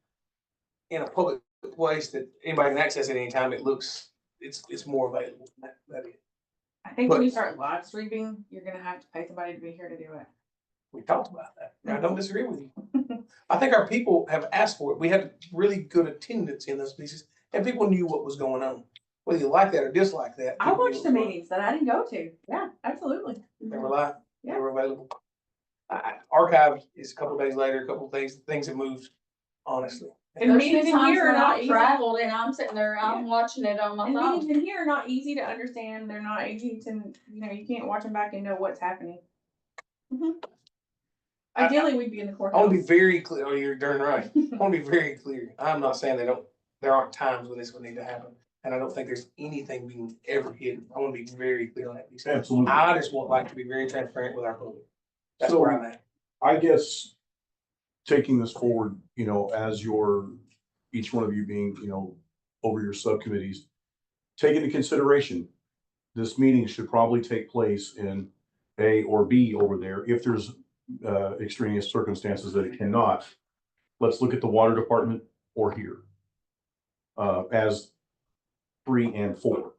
in a public place that anybody can access it anytime, it's more available. That is. I think when But- you start live streaming, you're gonna have to pay somebody to be here to do it. We talked about that. I don't disagree with you. I think our people have asked for it. We had really good attendance in those pieces and people knew what was going on. Whether you like that or dislike that. I people knew watched what the was going on. meetings that I didn't go to. Yeah, absolutely. They were live, they Yeah. were available. Archive is a couple days later, a couple of days, things have moved, honestly. And There's meetings been in times here are when not I've easy. traveled and I'm sitting there, I'm watching it on my And phone. meetings in here are not easy to understand. They're not easy to, you can't watch them back and know what's happening. Ideally, we'd be in the I want to be courthouse. very clear, oh, you're darn right. I want to be very clear. I'm not saying there aren't times when this would need to happen. And I don't think there's anything being ever hidden. I want to be very clear on that piece. Absolutely. I just want like to be very transparent with our public. That's So- where I'm at. I guess taking this forward, as each one of you being, over your subcommittees, take into consideration, this meeting should probably take place in A or B over there. If there's extraneous circumstances that it cannot, let's look at the water department or here as 3 and 4.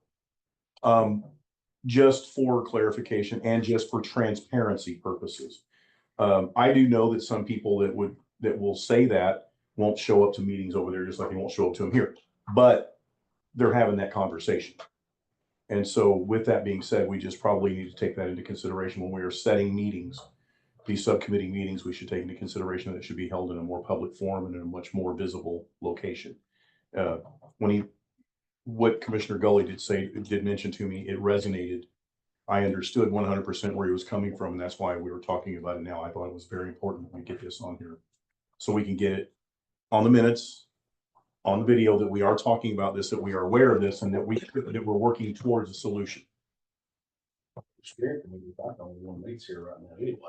Just for clarification and just for transparency purposes. I do know that some people that will say that won't show up to meetings over there, just like they won't show up to them here, but they're having that conversation. And so with that being said, we just probably need to take that into consideration when we are setting meetings. These subcommittee meetings, we should take into consideration that it should be held in a more public forum and in a much more visible location. What Commissioner Gully did mention to me, it resonated. I understood 100% where he was coming from, and that's why we were talking about it now. I thought it was very important that we get this on here, so we can get it on the minutes, on the video, that we are talking about this, that we are aware of this, and that we're working towards a solution. Spirit committee, I don't want meets here right now anyway.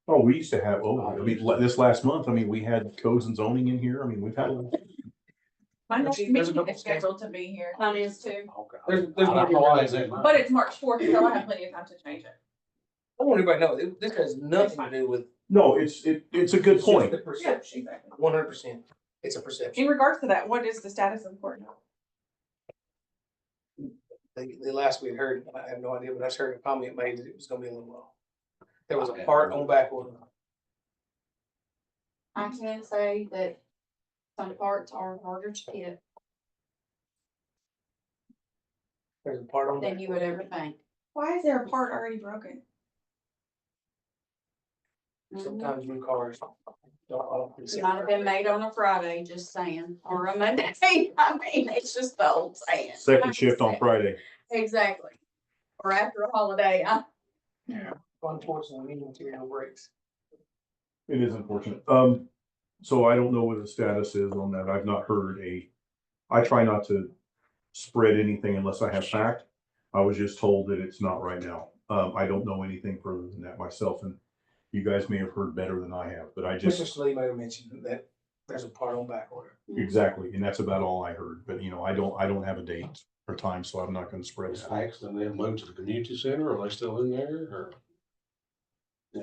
Oh, we used to have, this last month, we had codes and zoning in here. We've had. My next There's a meeting couple is scheduled to be here, Mine is too. Okay. There's I don't know why it's in but it's March 4th, so I have plenty of time to change it. I want everybody to know, this has nothing to do with. No, it's a good point. The perception, Exactly. 100%. It's a perception. In regards to that, what is the status of the courthouse? The last we had heard, I have no idea, but I just heard a comment made that it was gonna be a little while. There was a part on back order. I can say that some parts are harder to get There's a part on back. than you would ever think. Why is there a part already broken? Sometimes new cars. It might have been made on a Friday, just saying, or a Monday. It's just the old saying. Second shift on Friday. Exactly. Or after a holiday. Unfortunately, new material breaks. It is unfortunate. So I don't know what the status is on that. I've not heard I try not to spread anything unless I have fact. I was just told that it's not right now. I don't know anything further than that myself, and you guys may have heard better than I have, but I just. Mr. Slee may have mentioned that there's a part on back order. Exactly, and that's about all I heard, but I don't have a date or time, so I'm not gonna spread it. Paxton, they moved to the community center, are they still in there, or?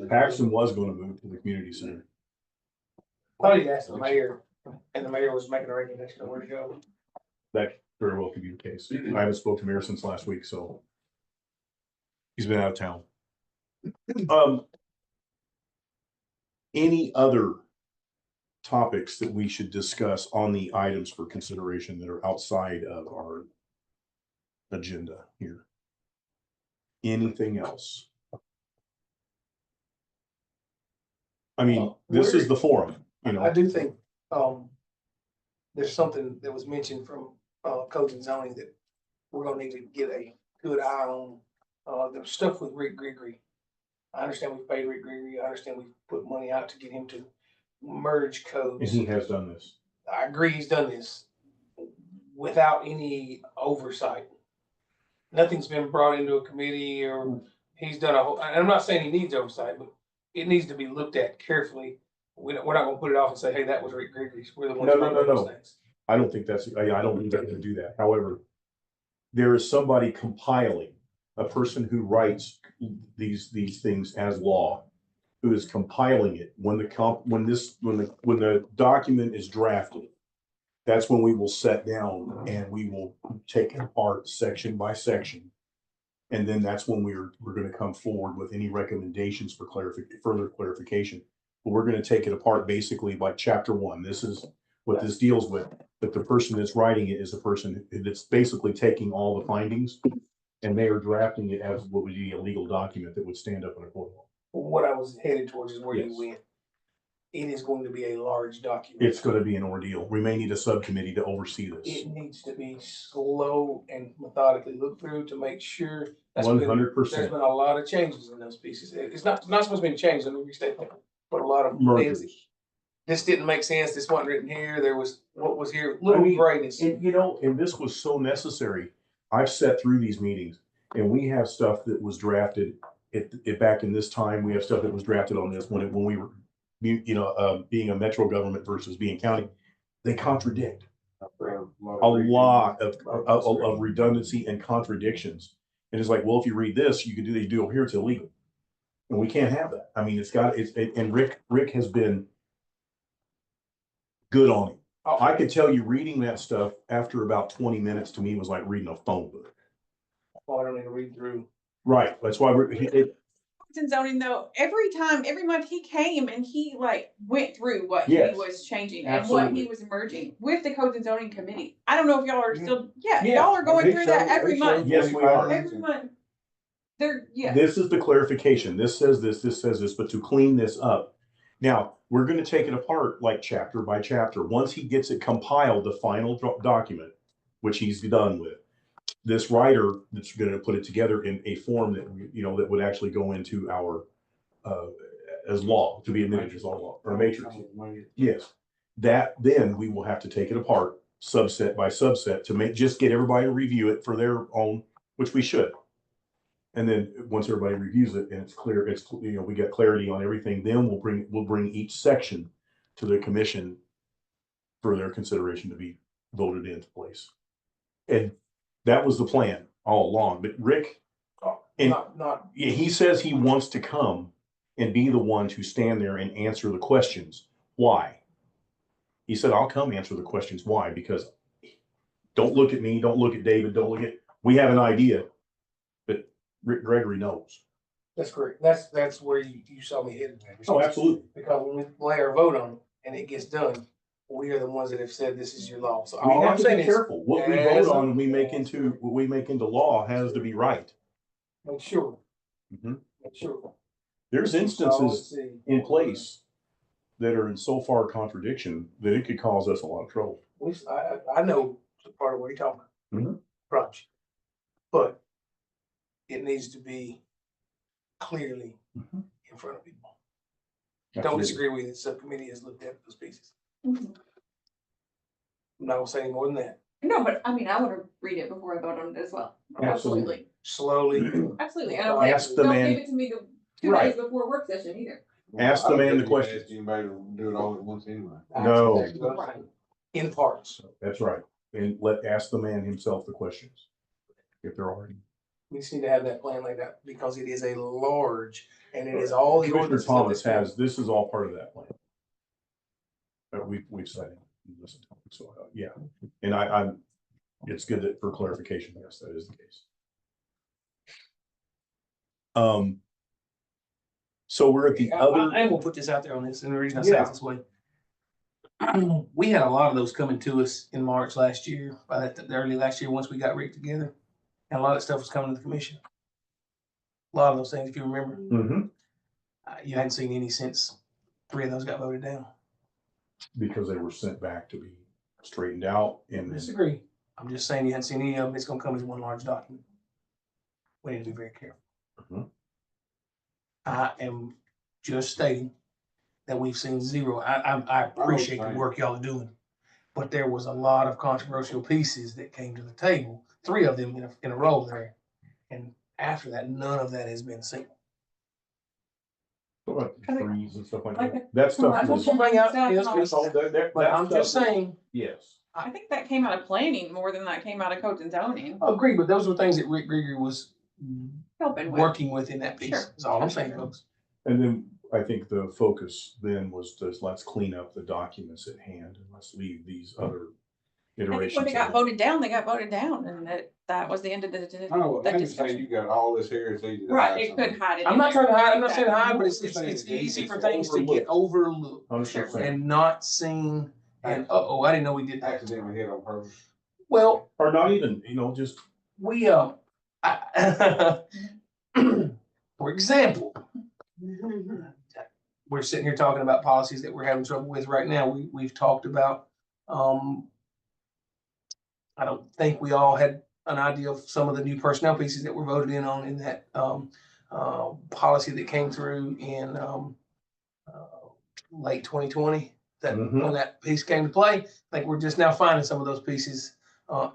Paxton was gonna move to the community center. Thought he asked the mayor, and the mayor was making a recommendation on where to go. That very well could be the case. I haven't spoken to Mayor since last week, so he's been out of town. Any other topics that we should discuss on the items for consideration that are outside of our agenda here? Anything else? This is the forum, I do think, there's something that was mentioned from, codes and zoning that we're gonna need to get a good eye on, the stuff with Rick Gregory. I understand we've paid Rick Gregory, I understand we've put money out to get him to merge and codes. he has done this. I agree he's done this without any oversight. Nothing's been brought into a committee or he's done a whole, and I'm not saying he needs oversight, but it needs to be looked at carefully. We're not gonna put it off and say, hey, that was Rick Gregory's. We're the ones. No. who do those things. I don't think I don't think they're gonna do that. However, there is somebody compiling, a person who writes these things as law, who is compiling it. When the document is drafted, that's when we will sit down and we will take it apart section by section. And then that's when we're gonna come forward with any recommendations for further clarification. But we're gonna take it apart basically by chapter 1. This is what this deals with. But the person that's writing it is a person that's basically taking all the findings and they are drafting it as what would be a legal document that would stand up in a court. what I was headed towards is where Yes. you went. It is going to be a large document. It's gonna be an ordeal. We may need a subcommittee to oversee this. It needs to be slow and methodically looked through to make sure. There's 100%. been a lot of changes in those pieces. It's not supposed to be changed, let me restate that, but a lot of things. Mergers. This didn't make sense, this wasn't written here, there was, what was here, little I mean, grayness. And you know, and this was so necessary. I've sat through these meetings and we have stuff that was drafted back in this time, we have stuff that was drafted on this when we were, being a metro government versus being county. They contradict a lot of redundancy and contradictions. And it's like, well, if you read this, you do it here, it's illegal. And we can't have that. I mean, and Rick has been good on it. I could tell you reading that stuff after about 20 minutes to me was like reading a phone book. I don't need to read through. Right, that's why And zoning though, every month he came and he like went through what he Yes, was changing and what absolutely. he was merging with the codes and zoning committee. I don't know if y'all are still, Yeah, y'all are going they through that show- every they show month. Yes, we are. Every month. Yeah. This is the clarification. This says this says this, but to clean this up. Now, we're gonna take it apart like chapter by chapter. Once he gets it compiled, the final document, which he's done with, this writer that's gonna put it together in a form that, that would actually go into our, as law, to be admitted as law, or a matrix. Yes, that, then we will have to take it apart, subset by subset, to just get everybody to review it for their own, which we should. And then once everybody reviews it and it's clear, we get clarity on everything, then we'll bring each section to the commission for their consideration to be voted into place. And that was the plan all along, but Rick, and he says he wants to come and be the one to stand there and answer the questions. Why? He said, I'll come answer the questions. Why? Because don't look at me, don't look at David, we have an idea, but Rick Gregory knows. That's correct. That's where you saw me headed. Oh, absolutely. Because when we lay our vote on it and it gets done, we are the ones that have said this is your law. So We all have I'm to saying be is, careful. What we as vote a- on and what we make into law has to be right. make sure, Mhm. make sure. There's So, instances let's see. in place that are in so far contradiction that it could cause us a lot of trouble. I know the part of what you're talking about. Mhm. Promise. But it needs to be clearly Mhm. in front of people. Absolutely. Don't disagree with you. The subcommittee has looked at those pieces. Mhm. I'm not gonna say any more than that. No, but I mean, I want to read it before I vote on it as well. Absolutely. Slowly. Absolutely. Well, And ask the don't man- give it to me the 2 Right. days before work session either. Ask the man the question. Ask anybody to do it all at once anyway. No. Right. In parts. That's right. And ask the man himself the questions. If they're already. We just need to have that plan like that because it is a large and it is all the Commissioner ordinances. Thomas this is all part of that plan. That we've said. So, yeah, and I'm, it's good that for clarification, yes, that is the case. So we're at the other. I will put this out there on this, and the reason I say it this way. We had a lot of those coming to us in March last year, the early last year, once we got Rick together. And a lot of stuff was coming to the commission. A lot of those things, if you remember, Mhm. You hadn't seen any since 3 of those got voted down. Because they were sent back to be straightened out I and disagree. I'm just saying you hadn't seen any of them. It's gonna come as one large document. We need to be very careful. Mhm. I am just stating that we've seen zero. I appreciate the work y'all are doing. But there was a lot of controversial pieces that came to the table, 3 of them in a row there. And after that, none of that has been seen. trees and stuff like Like that. That stuff I was. don't bring out- But I'm just saying, Yes. I think that came out of planning more than that came out of codes and zoning. I agree, but those were things that Rick Gregory was Helping with. working with in that piece. Sure. That's all I'm saying, folks. And then I think the focus then was just let's clean up the documents at hand and let's leave these other I think iterations. when they got alone. voted down, they got voted down and that was the end of the Oh, I just say discussion. you got all this here, it's easy to Right, hide it something. could hide it. I'm in not there. trying to hide, I'm not saying Exactly. hide, but it's easy for things to get overlooked 100%. and not seen and, I didn't know we did that. Accidentally hit on purpose. Well, Or not even, just we, for example, we're sitting here talking about policies that we're having trouble with right now. We've talked about, I don't think we all had an idea of some of the new personnel pieces that were voted in on in that, policy that came through in, late 2020. That Mhm. when that piece came to play, like we're just now finding some of those pieces,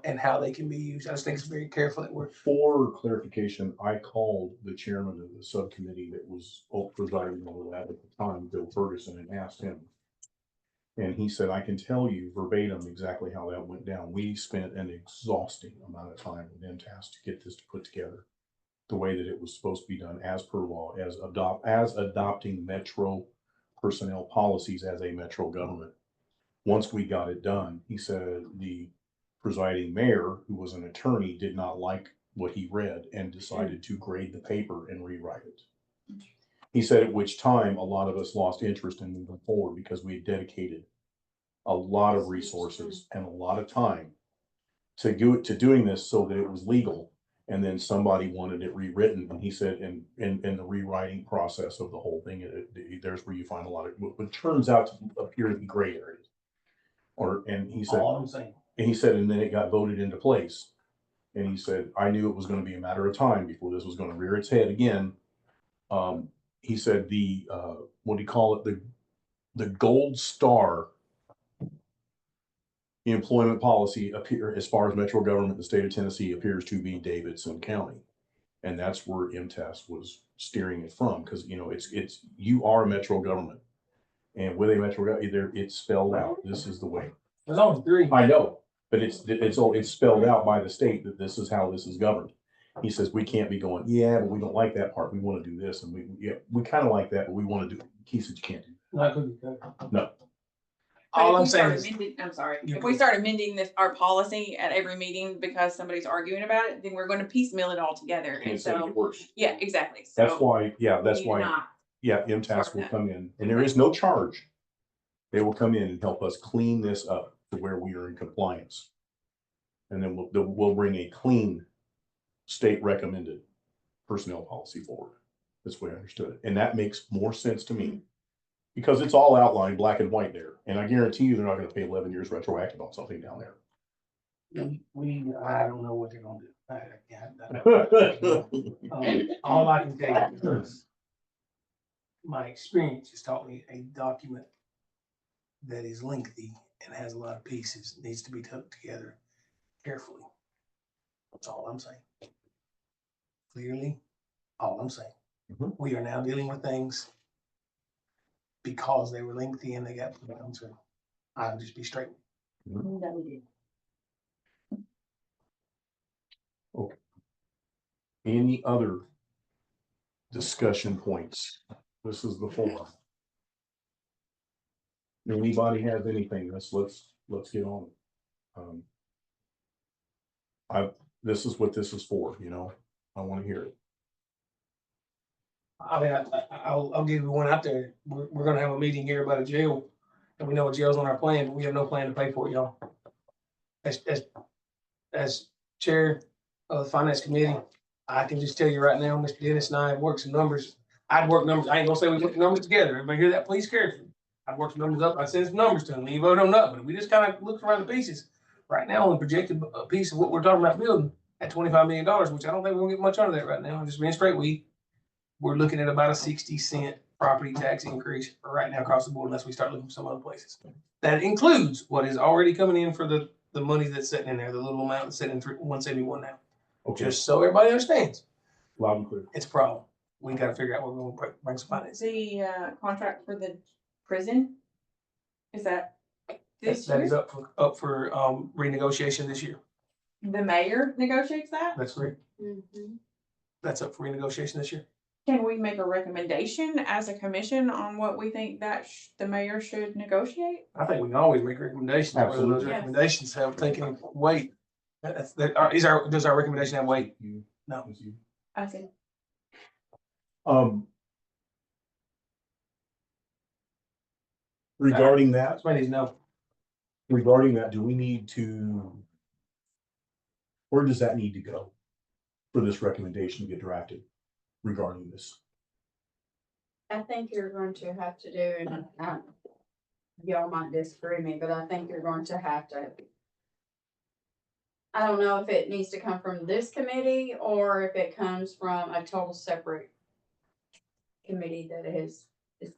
and how they can be used. I just think it's very careful that we're, For clarification, I called the chairman of the subcommittee that was presiding over that at the time, Bill Ferguson, and asked him. And he said, I can tell you verbatim exactly how that went down. We spent an exhausting amount of time with MTS to get this put together the way that it was supposed to be done as per law, as adopting metro personnel policies as a metro government. Once we got it done, he said the presiding mayor, who was an attorney, did not like what he read and decided to grade the paper and rewrite it. He said, at which time a lot of us lost interest in moving forward because we had dedicated a lot of resources and a lot of time to doing this so that it was legal. And then somebody wanted it rewritten. And he said, in the rewriting process of the whole thing, there's where you find a lot of what turns out to appear to be gray areas. And he said, all I'm saying. and he said, and then it got voted into place. And he said, I knew it was going to be a matter of time before this was going to rear its head again. He said what do you call it? The gold star employment policy as far as metro government in the state of Tennessee appears to be Davidson County. And that's where MTS was steering it from. Cause you know, you are a metro government. And with a metro government, it's spelled out. This is the way. There's only three. I know, but it's spelled out by the state that this is how this is governed. He says, we can't be going, yeah, but we don't like that part. We want to do this. And we kind of like that, but we want to do it. He said, you can't do Not good. that. No. But All if I'm we saying start is, amending- I'm sorry, You're if we good. start amending our policy at every meeting because somebody's arguing about it, then we're gonna piecemeal it all together. And And so it so, get worse. yeah, exactly. That's So why, we need to not MTS start will that. come in and there is no charge. They will come in and help us clean this up to where we are in compliance. And then we'll bring a clean state recommended personnel policy forward. That's the way I understood it. And that makes more sense to me because it's all outlined black and white there. And I guarantee you they're not going to pay 11 years retroactive on something down there. I don't know what they're gonna do. All I can tell you is my experience has taught me a document that is lengthy and has a lot of pieces needs to be put together carefully. That's all I'm saying. Clearly, all I'm saying. Mhm. We are now dealing with things because they were lengthy and they got put on through. I'll just be straight. That we did. Any other discussion points? This is the forum. Anybody has anything? Let's get on. This is what this is for, you know, I want to hear it. I mean, I'll give you one out there. We're gonna have a meeting here about a jail. And we know a jail's on our plan, but we have no plan to pay for it, y'all. As chair of the finance committee, I can just tell you right now, Mr. Dennis and I have worked some numbers. I'd work numbers. I ain't gonna say we put the numbers together. Everybody hear that, please carefully. I'd work some numbers up. I sent some numbers to them. We vote on that, but we just kind of looked around the pieces. Right now, on the projected piece of what we're talking about building at $25 million, which I don't think we're gonna get much out of that right now. Just being straight, we're looking at about a 60-cent property tax increase right now across the board, unless we start looking for some other places. That includes what is already coming in for the money that's sitting in there, the little amount that's sitting in 171 now. Okay, Just so everybody understands, loud and clear. it's a problem. We gotta figure out where we're gonna bring some finance. The contract for the prison, is that this That is year? up for renegotiation this year. The mayor negotiates that? That's correct. Mhm. That's up for renegotiation this year. Can we make a recommendation as a commission on what we think that the mayor should negotiate? I think we can always make recommendations, whether those Absolutely. Yes. recommendations have taken weight. Does our recommendation have weight? No. I see. Regarding that, Somebody needs to know. do we need to? Where does that need to go for this recommendation to get drafted regarding this? I think you're going to have to do, and y'all might disagree with me, but I think you're going to have to. I don't know if it needs to come from this committee or if it comes from a total separate committee that is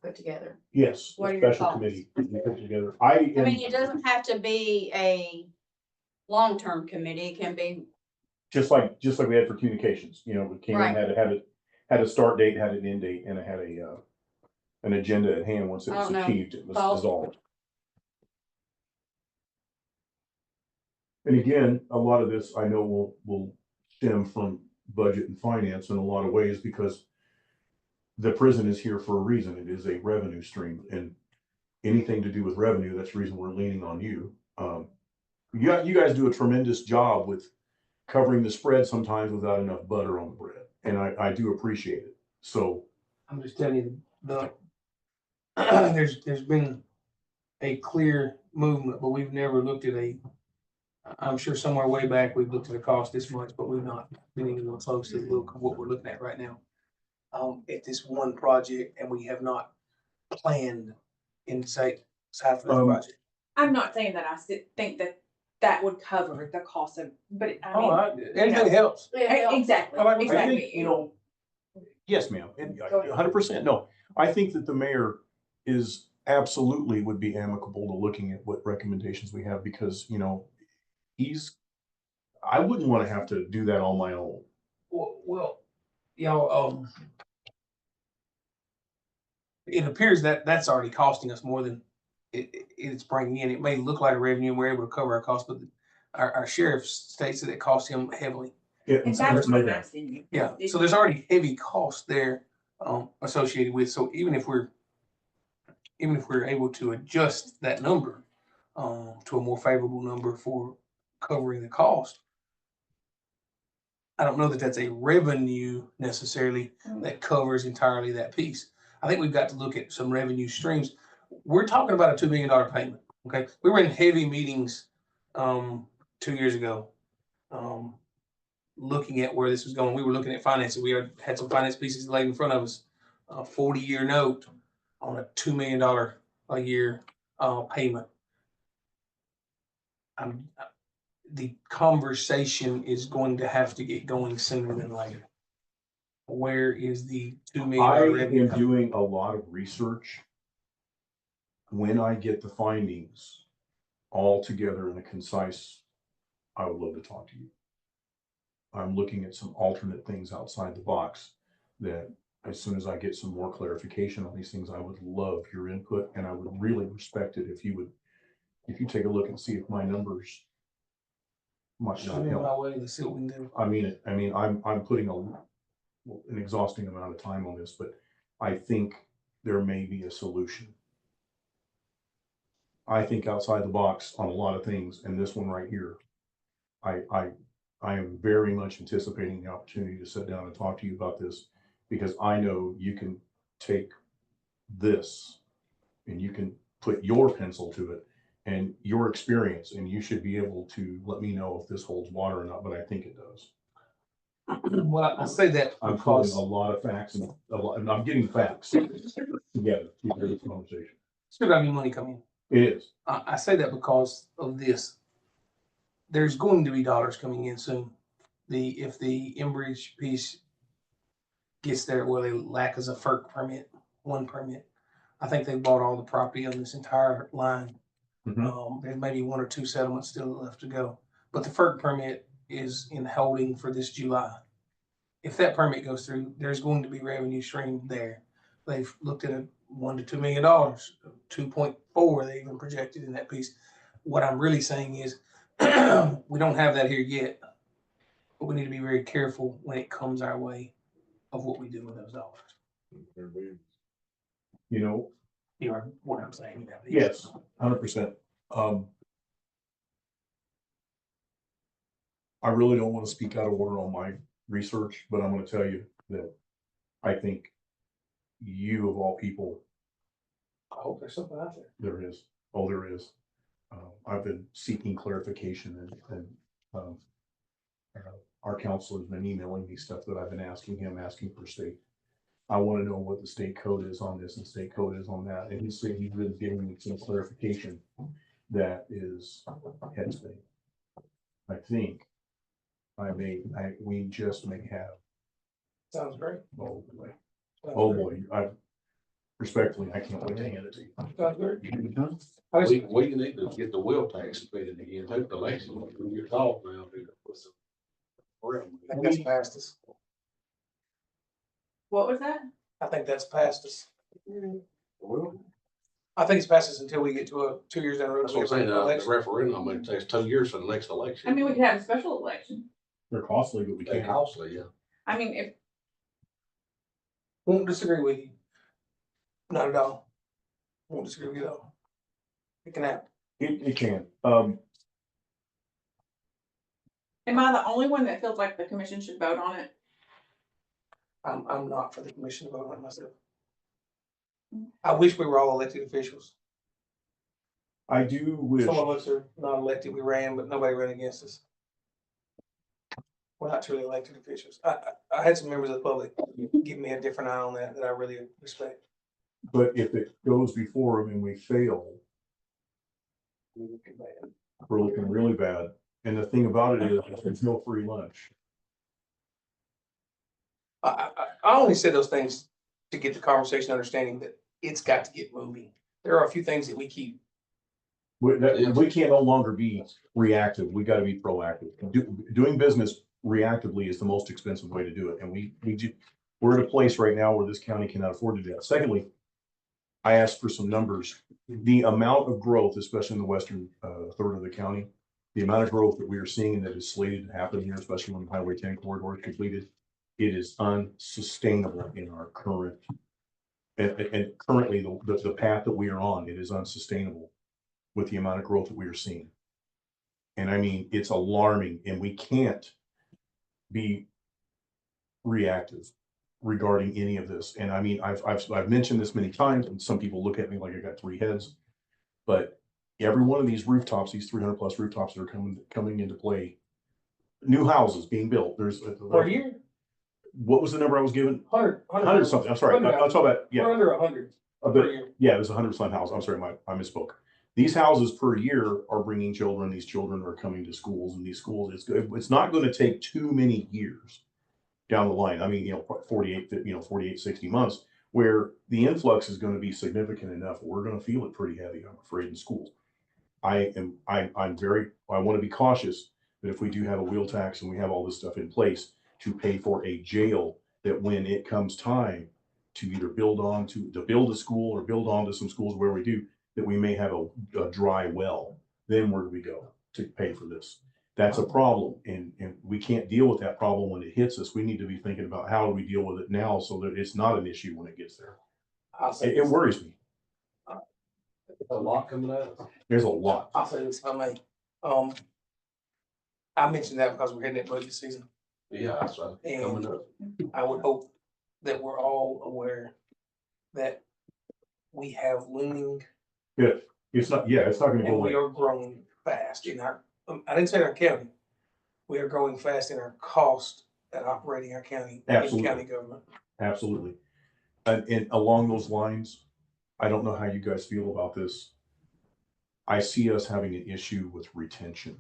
put together. Yes, What a are your special thoughts? committee to be put together. I mean, it doesn't have to be a long-term committee, it can be, just like we had for communications, you know, we came in, Right. had a start date, had an end date, and it had an agenda at hand. Once it I was don't know. achieved, it was Paul? dissolved. And again, a lot of this I know will stem from budget and finance in a lot of ways, because the prison is here for a reason. It is a revenue stream, and anything to do with revenue, that's the reason we're leaning on you. You guys do a tremendous job with covering the spread sometimes without enough butter on the bread, and I do appreciate it. So I'm just telling you, there's been a clear movement, but we've never looked at I'm sure somewhere way back, we've looked at a cost this much, but we've not been even close to the look of what we're looking at right now. At this one project, and we have not planned inside for this project. I'm not saying that think that that would cover the cost of, but I mean. Anything helps. Exactly, I like what I exactly. think, you know, yes, ma'am, and Go ahead. 100%. No, I think that the mayor is absolutely would be amicable to looking at what recommendations we have, because, you know, I wouldn't want to have to do that on my own. Well, y'all, it appears that that's already costing us more than it's bringing in. It may look like a revenue and we're able to cover our costs, but our sheriff states that it costs him heavily. Yeah, And so that's there's what no I'm doubt. asking you. Yeah, so there's already heavy costs there, associated with, so even if we're able to adjust that number, to a more favorable number for covering the cost, I don't know that that's a revenue necessarily that covers entirely that piece. I think we've got to look at some revenue streams. We're talking about a $2 million payment, okay? We were in heavy meetings, 2 years ago, looking at where this was going. We were looking at financing. We had some finance pieces laid in front of us, a 40-year note on a $2 million a year, payment. The conversation is going to have to get going sooner than later. Where is the $2 I million revenue am coming? doing a lot of research. When I get the findings all together in a concise, I would love to talk to you. I'm looking at some alternate things outside the box that, as soon as I get some more clarification on these things, I would love your input, and I would really respect it if you take a look and see if my numbers might Shoot not it help. my way, let's see what we can do. I mean, I'm putting an exhausting amount of time on this, but I think there may be a solution. I think outside the box on a lot of things, and this one right here, I am very much anticipating the opportunity to sit down and talk to you about this, because I know you can take this and you can put your pencil to it and your experience, and you should be able to let me know if this holds water or not, but I think it does. Well, I say that I'm pulling because a lot of facts and I'm getting facts together through this conversation. still got new money coming in. It is. I say that because of this. There's going to be dollars coming in soon. If the Enbridge piece gets there, well, they lack as a FERC permit, one permit. I think they bought all the property on this entire line. There's maybe one or two settlements still left to go, but the FERC permit is in holding for this July. If that permit goes through, there's going to be revenue stream there. They've looked at a $1 to $2 million, 2.4 they even projected in that piece. What I'm really saying is we don't have that here yet, but we need to be very careful when it comes our way of what we do with those dollars. You know, You know what I'm saying? yes, 100%. I really don't want to speak out of order on my research, but I'm going to tell you that I think you, of all people, I hope there's something out there. there is. Oh, there is. I've been seeking clarification, and our counselor's been emailing me stuff that I've been asking him, asking for state I want to know what the state code is on this and state code is on that. And he's saying he's been giving me some clarification that is heads me. I think we just may have, Sounds great. oh boy, Sounds oh great. boy, respectfully, I can't wait to hand it to you. Sounds great. I just, We need to get the wheel tax fitted again, take the election, you're talking now, dude. I think that's past us. What was that? I think that's past us. Well, I think it's past us until we get to 2 years down the road. that's what I'm saying, the referendum, it takes 2 years for the next election. I mean, we could have a special election. They're costly, but we They're can't. costly, yeah. I mean, if, Won't disagree with you. Not at all. Won't disagree with you at all. It can happen. It can. am I the only one that feels like the commission should vote on it? I'm not for the commission to vote on it myself. I wish we were all elected officials. I do wish, Some of us are not elected, we ran, but nobody ran against us. We're not truly elected officials. I had some members of the public give me a different eye on that I really respect. but if it goes before them and we fail, we're looking really bad. And the thing about it is, there's no free lunch. I only said those things to get the conversation understanding that it's got to get moving. There are a few things that we keep. We can no longer be reactive. We gotta be proactive. Doing business reactively is the most expensive way to do it. And we're at a place right now where this county cannot afford to do that. Secondly, I asked for some numbers. The amount of growth, especially in the western third of the county, the amount of growth that we are seeing that is slated to happen here, especially when Highway 10 corridor is completed, it is unsustainable in our current, and currently the path that we are on, it is unsustainable with the amount of growth that we are seeing. And I mean, it's alarming, and we can't be reactive regarding any of this. And I mean, I've mentioned this many times, and some people look at me like I got 3 heads, but every one of these rooftops, these 300+ rooftops that are coming into play, new houses being built, there's For a year, what was the number I was given? 100 something. I'm sorry. I'm talking about, yeah. We're under 100 A per bit, year. yeah, it was 100 house. I'm sorry, I misspoke. These houses per year are bringing children. These children are coming to schools, and these schools, it's not going to take too many years down the line. I mean, 48, 60 months, where the influx is going to be significant enough. We're going to feel it pretty heavy, I'm afraid, in schools. I want to be cautious that if we do have a wheel tax and we have all this stuff in place to pay for a jail, that when it comes time to either build a school or build onto some schools where we do, that we may have a dry well. Then where do we go to pay for this? That's a problem, and we can't deal with that problem when it hits us. We need to be thinking about how do we deal with it now so that it's not an issue when it gets there. I'll say It this. worries me. A lot coming at us. There's a lot. I'll say this, if I may. I mentioned that because we're heading into budget season. Yeah, that's right, coming up. I would hope that we're all aware that we have looming, It's not going to go and away. we are growing fast in our, I didn't say in our county. We are growing fast in our cost at operating our county, in Absolutely. county government. Absolutely. And along those lines, I don't know how you guys feel about this. I see us having an issue with retention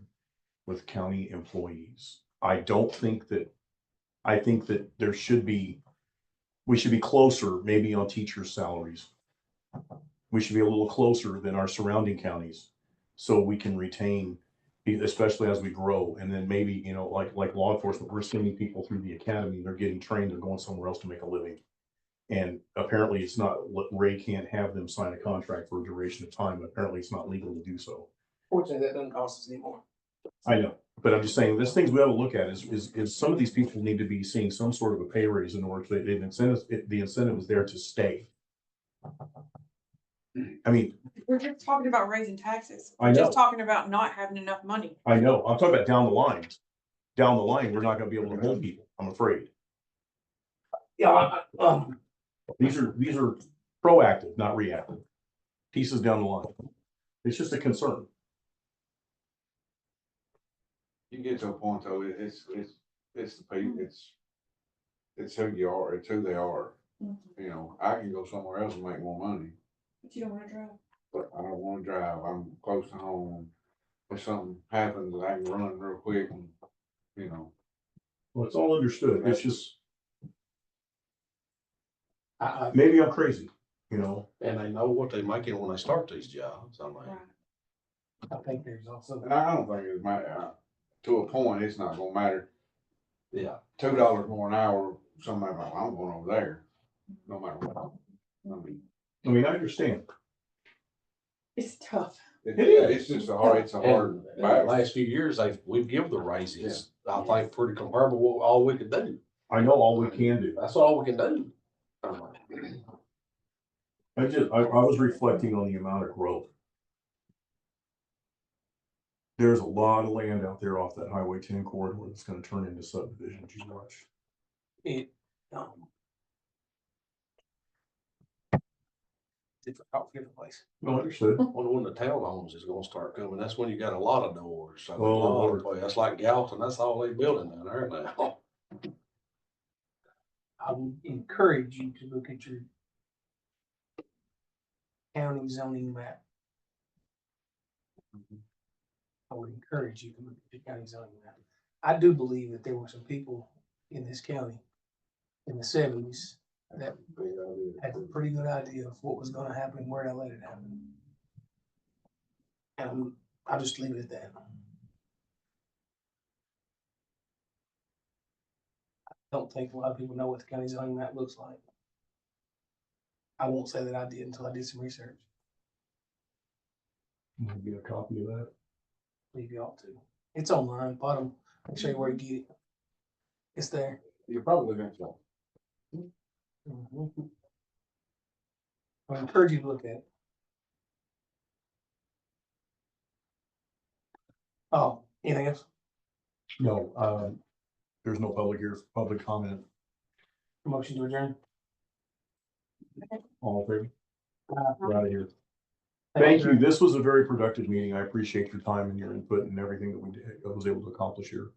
with county employees. I think that we should be closer maybe on teachers' salaries. We should be a little closer than our surrounding counties so we can retain, especially as we grow. And then maybe, like law enforcement, we're sending people through the academy, they're getting trained, they're going somewhere else to make a living. And apparently it's not, Ray can't have them sign a contract for a duration of time. Apparently it's not legal to do so. Fortunately, that doesn't cost us anymore. I know, but I'm just saying, there's things we ought to look at is some of these people need to be seeing some sort of a pay raise in order to, the incentive is there to stay. I mean, We're just talking about raising taxes. I We're know. just talking about not having enough money. I know, I'm talking about down the line. Down the line, we're not gonna be able to hold people, I'm afraid. Yeah, These are proactive, not reactive. Pieces down the line. It's just a concern. You get to a point though, it's the people, it's who you are, it's who they are. You know, I can go somewhere else and make more money, But you don't wanna drive. but I don't wanna drive. I'm close to home. If something happens, I can run real quick and, you know. Well, it's all understood. It's just, I, maybe I'm crazy, you know? And they know what they're making when they start these jobs, I mean. Right. I think there's also, And I don't think it's to a point, it's not gonna matter. Yeah. $2 more an hour, somebody like, I'm going over there, no matter what. I mean, I understand. It's tough. It's just it's a And hard in the battle. last few years, we've given the raises, I think pretty comparable with all we could do. I know all we can do. That's all we can do. I was reflecting on the amount of growth. There's a lot of land out there off that Highway 10 corridor that's gonna turn into subdivisions, you watch. it, different place. No, understood. When the townhomes is gonna start coming, that's when you got a lot of doors, so a Oh, lot Lord. of places, that's like Galton, that's all they building down there now. I would encourage you to look at your county zoning map. I would encourage you to look at your county zoning map. I do believe that there were some people in this county in the 70s that had a pretty good idea of what was gonna happen, where to let it happen. And I'll just leave it at that. I don't think a lot of people know what the county zoning map looks like. I won't say that I did until I did some research. Maybe a copy of that. Leave you all to. It's online, bottom, I'll show you where to get it. It's there. You're probably looking at I encourage you to look at it. Oh, anything else? No, there's no public comment. Motion to adjourn? All in favor? We're out of here. Thank Thank you. This was a very productive meeting. I appreciate your time and your input and everything that I was able to accomplish here.